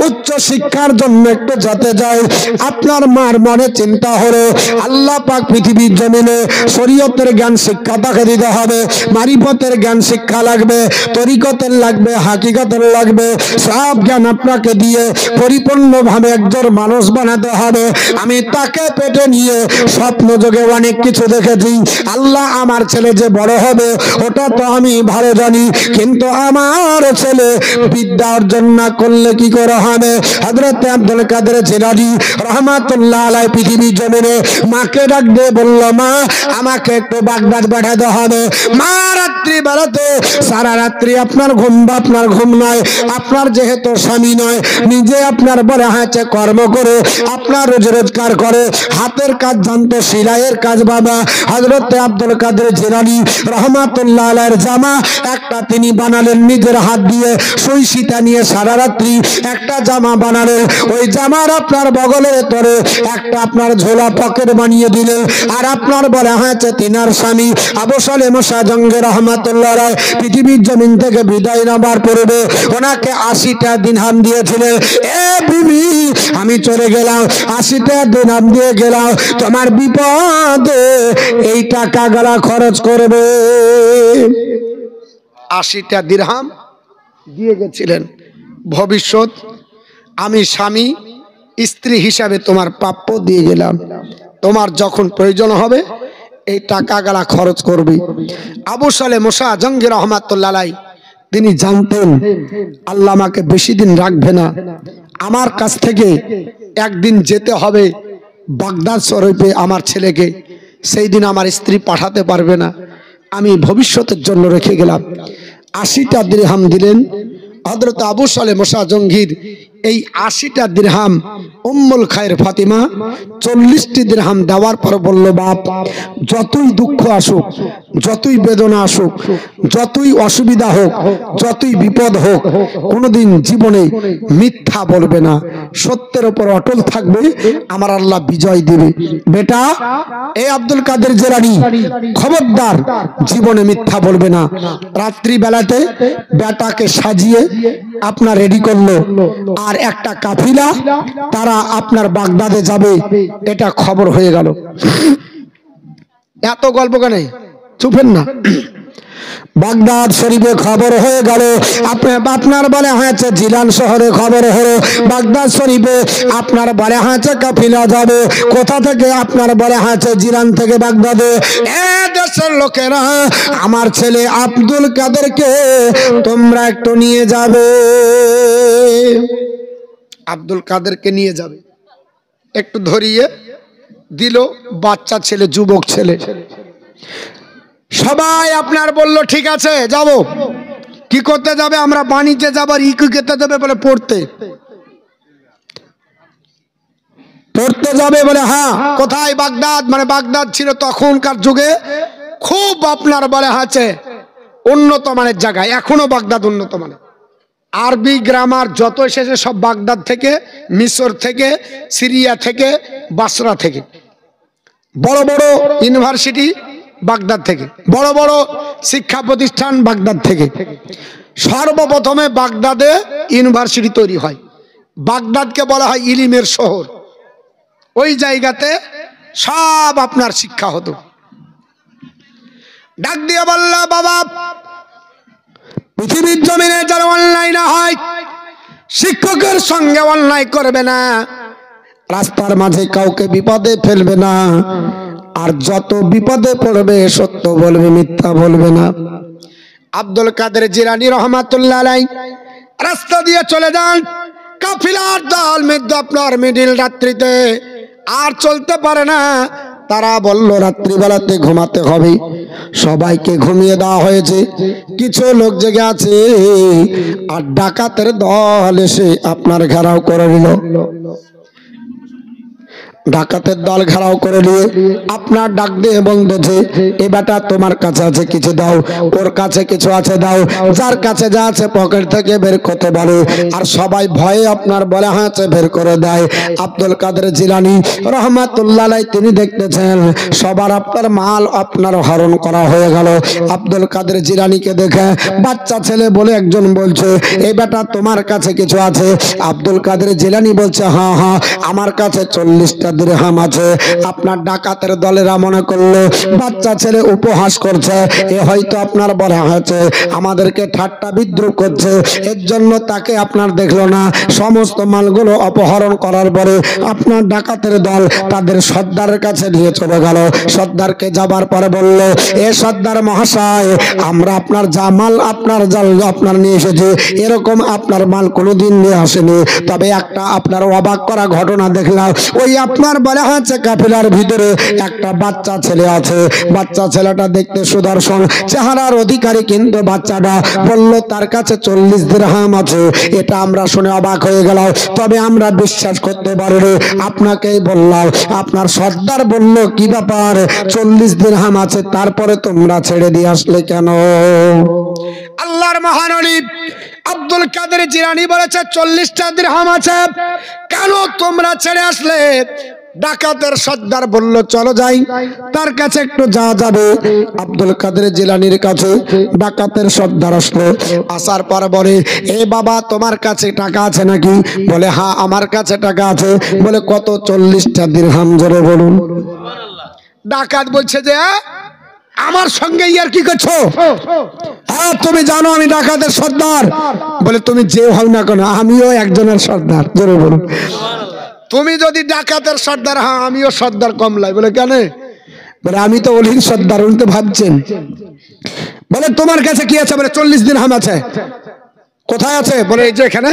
উচ্চ শিক্ষার জন্য একটু যেতে যাই। আপনার মার মনে চিন্তা হলো, আল্লাহ পাক পৃথিবীর জমিনে শরীয়তের জ্ঞান শিক্ষা তাকে দিতে হবে, মারিফতের জ্ঞান শিক্ষা লাগবে, তরিকতের লাগবে, হাকিকতের লাগবে, সব জ্ঞান আপনাকে দিয়ে পরিপূর্ণভাবে একজন মানুষ বানাতে হবে। আমি তাকে পেটে নিয়ে স্বপ্ন যোগে অনেক কিছু দেখেছি। আল্লাহ আমার ছেলে যে বড় হবে ওটা তো আমি ভালো জানি, কিন্তু আমার ছেলে বিদ্যা অর্জন না করলে কি করে হবে? হযরত আব্দুল কাদের জিলানী রাহমাতুল্লাহ আলাইহি পৃথিবীর জমিনে মাকে ডাক দিয়ে বলল, মা, আমাকে একটু বাগদাদ পাঠাতে হবে। মা রাত্রি বেলাতে সারা রাত্রি আপনার ঘুম নয়, আপনার যেহেতু স্বামী নয়, নিজে আপনার বলে হাতে কর্ম করে আপনার রোজগার করে, হাতের কাজ জানতো, সেলাইয়ের কাজ। বাবা হযরত আব্দুল কাদের জিলানী রহমাতুল্লাহ আলাইহির জামা একটা তিনি বানালেন নিজের হাত দিয়ে, সুই সিতা নিয়ে সারা রাত্রি একটা জামা বানালেন। ওই জামার আপনার বগলের তরে একটা আপনার ঝোলা পকেট বানিয়ে দিলেন। আর আপনার বলে হাতে তিনার স্বামী আবু সালেহ শাহ জঙ্গি রহমাতুল্লাহ আলাইহি পৃথিবীর জমিন থেকে বিদায় নেবার পূর্বে ওনাকে 80টা দিরহাম দিয়েছিলেন। এ বিবি, আমি চলে গেলাম, 80টা দিরহাম দিয়ে গেলাম, তোমার বিপদে এই টাকা গলা খরচ করবে। 80টা দিরহাম দিয়ে গেছিলেন। ভবিষ্যৎ আমি স্বামী স্ত্রী হিসাবে তোমার প্রাপ্য দিয়ে গেলাম, তোমার যখন প্রয়োজন হবে এই টাকা গলা খরচ করবে। আবু সালেহ শাহ জঙ্গি রহমাতুল্লাহ আলাইহি তিনি জানতেন আল্লাহ আমাকে বেশি দিন রাখবে না, আমার কাছ থেকে একদিন যেতে হবে বাগদাদ শরীফে আমার ছেলেকে, সেই দিন আমার স্ত্রী পাঠাতে পারবে না, আমি ভবিষ্যতের জন্য রেখে গেলাম। 80টা দিরহাম দিলেন হযরত আবু সালেহ শাহ জঙ্গির। এই 80টা দিরহাম উম্মুল খায়ের ফাতিমা 40টি দিরহাম দেওয়ার পর বলল, বাপ যতই দুঃখ আসুক, যতই বেদনা আসুক, যতই অসুবিধা হোক, যতই বিপদ হোক, কোনোদিন জীবনে মিথ্যা বলবে না, সত্যের উপর অটল থাকবে, আমার আল্লাহ বিজয় দেবে। বেটা এই আব্দুল কাদের জিলানী খবরদার জীবনে মিথ্যা বলবে না। রাত্রি বেলাতে বেটাকে সাজিয়ে আপনার রেডি করলো, আর একটা কাফিলা তারা আপনার বাগদাদে যাবে, এটা খবর হয়ে গেল। এত গল্প কেন, চুপেন না। বাগদাদ শরীফে খবর হয়ে গেল, আপনার বলে হয়েছে জিলান শহরে খবর হলো, বাগদাদ শরীফে আপনার বলে হয়েছে কাফিলা যাবে। কোথা থেকে? আপনার বলে হয়েছে জিলান থেকে বাগদাদে। এ দেশের লোকেরা, আমার ছেলে আব্দুল কাদেরকে তোমরা একটু নিয়ে যাবে, আব্দুল কাদেরকে নিয়ে যাবে। একটু ধরিয়ে দিল, বাচ্চা ছেলে, যুবক ছেলে। সবাই আপনার বলল ঠিক আছে যাব। কি করতে যাবে? আমরা বাণিজ্যে যাবার, ইকু খেতে যাবে বলে পড়তে যাবে বলে। হ্যাঁ, কোথায়? বাগদাদ। মানে বাগদাদ ছিল তখনকার যুগে খুব আপনার বলে আছে উন্নত মানের জায়গা, এখনো বাগদাদ উন্নত মানের। আরবি গ্রামার যত এসেছে সব বাগদাদ থেকে, মিশর থেকে, সিরিয়া থেকে, বাসরা থেকে। বড় বড় ইউনিভার্সিটি বাগদাদ থেকে, বড় বড় শিক্ষা প্রতিষ্ঠান বাগদাদ থেকে। সর্বপ্রথমে বাগদাদে ইউনিভার্সিটি তৈরি হয়। বাগদাদকে বলা হয় ইলিমের শহর। ওই জায়গাতে সব আপনার শিক্ষা হতো। ডাক দিয়ে বলল, বাবা পৃথিবীর জমিনে যারা অন্যায় না হয়, শিক্ষকের সঙ্গে অন্যায় করবে না, রাস্তার মাঝে কাউকে বিপদে ফেলবে না, আর যত বিপদে পড়বে সত্য বলবে, মিথ্যা বলবে না। আব্দুল কাদের জিলানী রহমাতুল্লাহ আলাইহি রাস্তা দিয়ে চলে যান। কাফিলার দল মধ্যে আপনার মিডিল রাত্রিতে আর চলতে পারে না। তারা বলল রাত্রিবেলাতে ঘুমাতে হবে, সবাইকে ঘুমিয়ে দেওয়া হয়েছে, কিছু লোক জেগে আছে। আর ডাকাতের দল এসে আপনার ঘেরাও করে নিল। ডাকাতের দল ঘেরাও করে নিয়ে আপনার ডাক দিয়ে বলতেছে, এ বেটা তোমার কাছে আছে কিছু দাও, ওর কাছে কিছু আছে দাও, যার কাছে যা আছে পকেট থেকে বের করতে বলে। আর সবাই ভয়ে আপনার বলে হাতে বের করে দেয়। আব্দুল কাদের জিলানী রহমাতুল্লাহ আলাইহি তিনি দেখতেছেন সবার আপনার মাল আপনার হরণ করা হয়ে গেল। আব্দুল কাদের জিলানীকে দেখে বাচ্চা ছেলে বলে একজন বলছে, এই বেটা তোমার কাছে কিছু আছে? আব্দুল কাদের জিলানী বলছে, হ্যাঁ হ্যাঁ আমার কাছে 40টা দিরহাম আছে। আপনার ডাকাতের দলেরা মনে করলো বাচ্চা ছেলে উপহাস করছে, এ হয়তো আপনার বলা হয়েছে আমাদেরকে ঠাট্টা বিদ্রুপ করছে, এর জন্য তাকে আপনার দেখলো না। সমস্ত মালগুলো অপহরণ করার পরে আপনার ডাকাতের দল তাদের সর্দারের কাছে নিয়ে চলে গেল। সর্দারকে যাবার পরে বলল, এ সর্দার মহাশয়, আমরা আপনার যা মাল আপনার নিয়ে এসেছি, এরকম আপনার মাল কোনোদিন নিয়ে আসেনি। তবে একটা আপনার অবাক করা ঘটনা দেখলাম। ওই আপনার আপনার বলা হচ্ছে কাফিলার ভিতরে একটা বাচ্চা ছেলে আছে, বাচ্চা ছেলেটা দেখতে সুদর্শন চেহারার অধিকারী, কিন্তু বাচ্চাটা বলল তার কাছে 40 দিরহাম আছে। এটা আমরা শুনে অবাক হয়ে গেলাম, তবে আমরা বিশ্বাস করতে পারি রে। আপনাকেই বললাম, আপনার সর্দার বলল কি ব্যাপার 40 দিরহাম আছে, তারপরে তোমরা ছেড়ে দিয়ে আসলে কেন? আল্লাহর মহানবী আব্দুল কাদের জিলানী বলেছে 40টা দিরহাম আছে, কেন তোমরা ছেড়ে আসলে? ডাকাতের সর্দার বলল চলো যাই, তার কাছে একটু যাওয়া যাবে। আব্দুল কাদের জিলানীর কাছে ডাকাতের সর্দার আসলো, আসার পর বলে এ বাবা তোমার কাছে টাকা আছে নাকি? বলে হ্যাঁ আমার কাছে টাকা আছে। বলে কত? 40টা দিরহাম। জোরে বলুন। ডাকাত বলছে যে আমার সঙ্গে ইয়ার কি করছো? হ্যাঁ তুমি জানো আমি ডাকাতের সর্দার। বলে তুমি যে হও না কেন আমিও একজনের সর্দার। জোরে বলুন। তুমি যদি ডাকাতের সর্দার, হ্যাঁ আমিও সর্দার কমলাই। বলে কেন? বলে আমি তো অলির সর্দার। উনি তো ভাবছেন। বলে তোমার কাছে কি আছে? বলে 40 দিরহাম আছে। কোথায় আছে? বলে এই যে এখানে।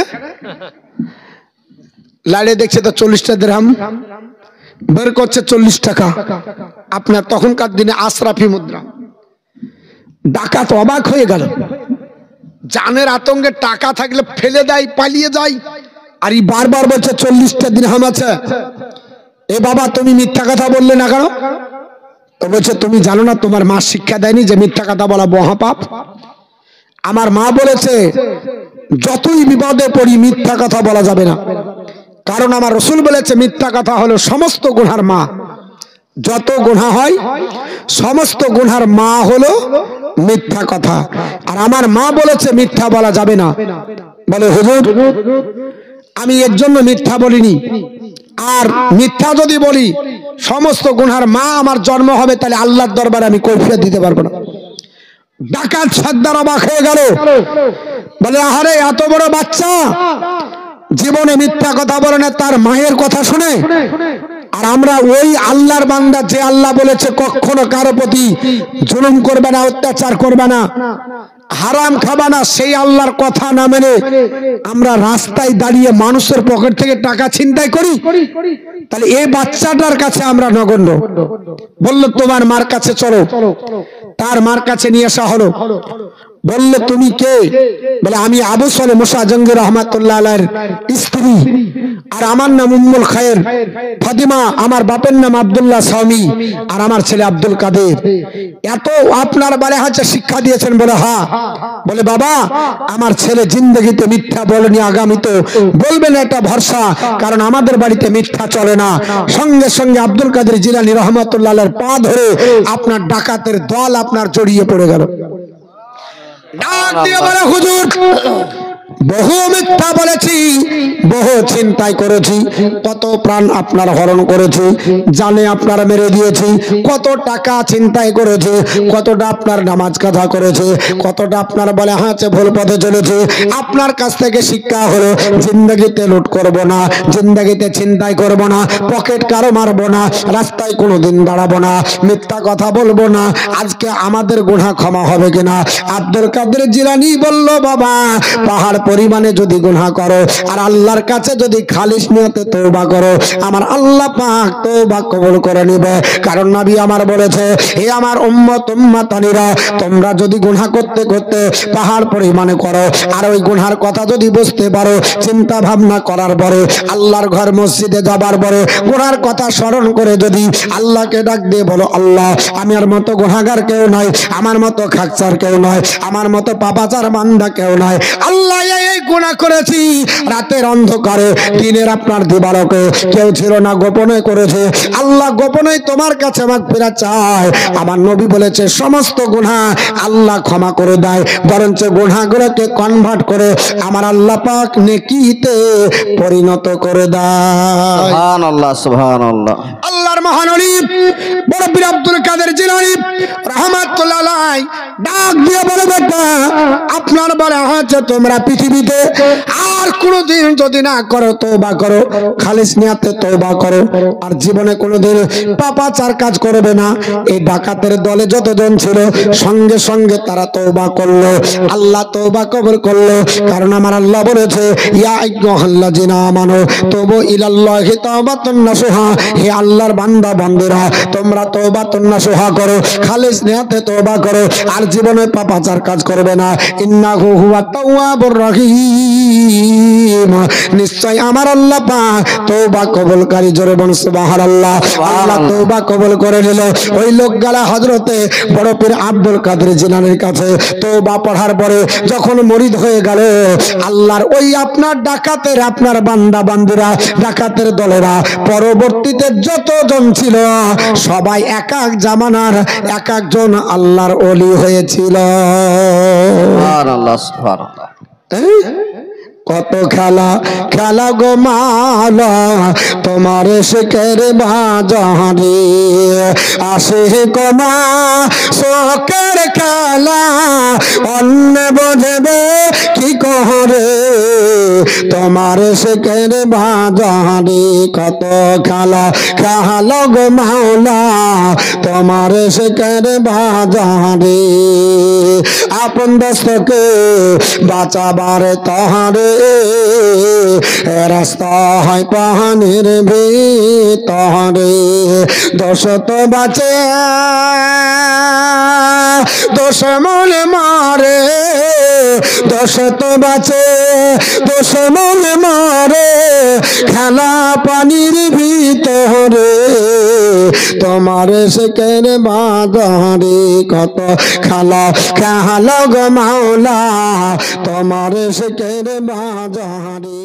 লাড়ে দেখছে তো 40টা দিরহাম, বের করছে 40 টাকা। আপনার তখনকার দিনে আশরাফি মুদ্রা। ডাকাত অবাক হয়ে গেল, জানের আতঙ্কে টাকা থাকলে ফেলে দেয়, পালিয়ে যায়, আর এই বারবার বলছে 40টা দিরহাম আছে। এ বাবা তুমি মিথ্যা কথা বললে না কেন? তো বলছে তুমি জানো না তোমার মা শিক্ষা দেয়নি যে মিথ্যা কথা বলা মহাপাপ? আমার মা বলেছে যতই বিপদে পড়ি মিথ্যা কথা বলা যাবে না, কারণ আমার রাসূল বলেছে মিথ্যা কথা হলো সমস্ত গুনার মা। যত গুনাহ হয় সমস্ত গুনার মা হলো মিথ্যা কথা। আর আমার মা বলেছে মিথ্যা বলা যাবে না। বলে হুজুর আমি এর জন্য মিথ্যা বলিনি, আর মিথ্যা যদি বলি সমস্ত গুনার মা আমার জন্ম হবে, তাহলে আল্লাহর দরবারে আমি কৈফিয়ত দিতে পারবো না। ডাকাত সর্দার অবাক হয়ে গেল, বলে আহারে এত বড় বাচ্চা জীবনে মিথ্যা কথা বলে না, তার মায়ের কথা শুনে। আর আমরা ওই আল্লাহর বান্দা যে আল্লাহ বলেছে কখনো কারো প্রতি জুলুম করবে না, অত্যাচার করবে না, হারাম খাবা না, সেই আল্লাহর কথা না মেনে আমরা রাস্তায় দাঁড়িয়ে মানুষের পকেট থেকে টাকা ছিনতাই করি, তাহলে এই বাচ্চাটার কাছে আমরা নগণ্য। বলল তোমার মার কাছে চলো। তার মার কাছে নিয়ে আসা হলো। বললে তুমি কে? বলে আমি আবু সালে মুসা জঙ্গি রহমাতুল্লাহ আলাইহির স্ত্রী, আর আমার নাম উম্মুল খায়ের ফাতিমা, আমার বাপের নাম আব্দুল্লাহ সামি, আর আমার ছেলে আব্দুল কাদের। এত আপনার বারে হাতে শিক্ষা দিয়েছেন? বলে হ্যাঁ। বলে বাবা আমার ছেলে জিন্দেগিতে মিথ্যা বলেনি, আগামীতে বলবে না, এটা ভরসা, কারণ আমাদের বাড়িতে মিথ্যা চলে না। সঙ্গে সঙ্গে আব্দুল কাদের জিলানী রহমাতুল্লাহ আলাইহির পা ধরে আপনার ডাকাতের দল আপনার জড়িয়ে পড়ে গেল। ডাক দিয়ে বলে হুজুর বহু মিথ্যা বলেছি, বহু চিন্তাই করেছি, কত প্রাণ আপনার হরণ করেছি, জানে আপনার মেরে দিয়েছি, কত টাকা চিন্তাই করেছে, কতটা আপনার নামাজ কাজা করেছে, কতটা আপনার বলে হাঁচে ভুল পথে চলেছে। আপনার কাছ থেকে শিক্ষা হলো জিন্দগিতে লুট করব না, জিন্দগিতে চিন্তাই করব না, পকেট কারো মারবো না, রাস্তায় কোনোদিন দাঁড়াবো না, মিথ্যা কথা বলবো না। আজকে আমাদের গুনাহ ক্ষমা হবে কিনা? আব্দুল কাদের জিলানী বলল বাবা পাহাড় পরিমাণে যদি গুনাহ করো আর আল্লাহর কাছে যদি খালিস নিয়তে তওবা করো, আমার আল্লাহ পাক তওবা কবুল করে নেবে। কারণ নবী আমার বলেছে হে আমার উম্মত উম্মতানিরা, তোমরা যদি গুনাহ করতে করতে পাহাড় পরিমাণে করো, আর ওই গুনার কথা যদি বুঝতে পারো, চিন্তা ভাবনা করার পরে আল্লাহর ঘর মসজিদে যাবার পরে গুনার কথা স্মরণ করে যদি আল্লাহকে ডাক দিয়ে বলো আল্লাহ আমার মতো গুনাহগার কেউ নাই, আমার মতো খাকচার কেউ নয়, আমার মতো পাপাচার বান্দা কেউ নাই, আল্লাহ এই গুনাহ করেছি রাতের অন্ধকারে, দিনের আপনার দিবালোকে কেউ ছিল না, গোপনে করেছে, আল্লাহ গোপনে তোমার কাছে মাগফিরাত চায়। আমার নবী বলেছে সমস্ত গুনাহ আল্লাহ ক্ষমা করে দেয়, বরঞ্চ গুনাহগুলোকে কনভার্ট করে আমার আল্লাহ পাক নেকিতে পরিণত করে দেয়। সুবহানাল্লাহ সুবহানাল্লাহ। আল্লাহর মহান ওলি বড় পীর আব্দুল কাদের জিলানী রাহমাতুল্লাহ আলাইহি ডাক দিয়ে বলে বেটা আপনার বলা হয়েছে তোমরা পৃথিবীতে আর কোনোদিন যদি না করো তওবা করো, খালিস নিয়াতে তওবা করো, আর জীবনে কোনোদিন পাপাচার কাজ করবে না। এই ডাকাতের দলে যতজন ছিল সঙ্গে সঙ্গে তারা তওবা করলো, আল্লাহ তওবা কবুল করলো। কারণ আমার আল্লাহ বলেছে ইয়া আইয়ুহাল্লাযিনা আমানু তুবু ইলাল্লাহি তাওবাতান নাসুহা, হে আল্লাহর বান্দা বান্দিরা তোমরা তওবাতুন নাসুহা করো, খালিস নিয়াতে তওবা করো, আর জীবনে পাপাচার কাজ করবে না। ইন্নাহু হুয়াত তাওয়াবুর রহিম, নিশ্চয় আমার আল্লাহ পাক তওবা কবুলকারী। জোরে বলুন সুবহানাল্লাহ। আল্লাহ তওবা কবুল করে নিল। ওই লোক গেলা হযরতে বড় পীর আব্দুল কাদের জিলানীর কাছে তওবা পড়ার পরে যখন মুরিদ হয়ে গেল, আল্লাহর ওই আপনার ডাকাতের আপনার বান্দা বান্দিরা ডাকাতের দলেরা পরবর্তীতে যতজন ছিল সবাই এক এক জামানার এক একজন আল্লাহর ওলি হয়েছিল। সুবহানাল্লাহ সুবহানাল্লাহ। কত খেলা খেলা গো মালা তোমার শেখের বাজারে আসে কমা শোকের খেলা অন্য বোঝবে কি করে তোমার শেখের বাজারে। কত খেলা খেলা গো মাওলা তোমার শেখের বাজারে আপন দস্তকে বাঁচাবার তাহারে রাস্তা হয় পাহানের ভিতরে দোষ তো বাঁচে দোষ মনে মারে দোষ তো বাঁচে দোষ মনে মারে খেলা পানির ভিতরে তোমার শেখের বাজারে। কত খেলা খেলা গো মাওলা তোমার শেখের বাজারে।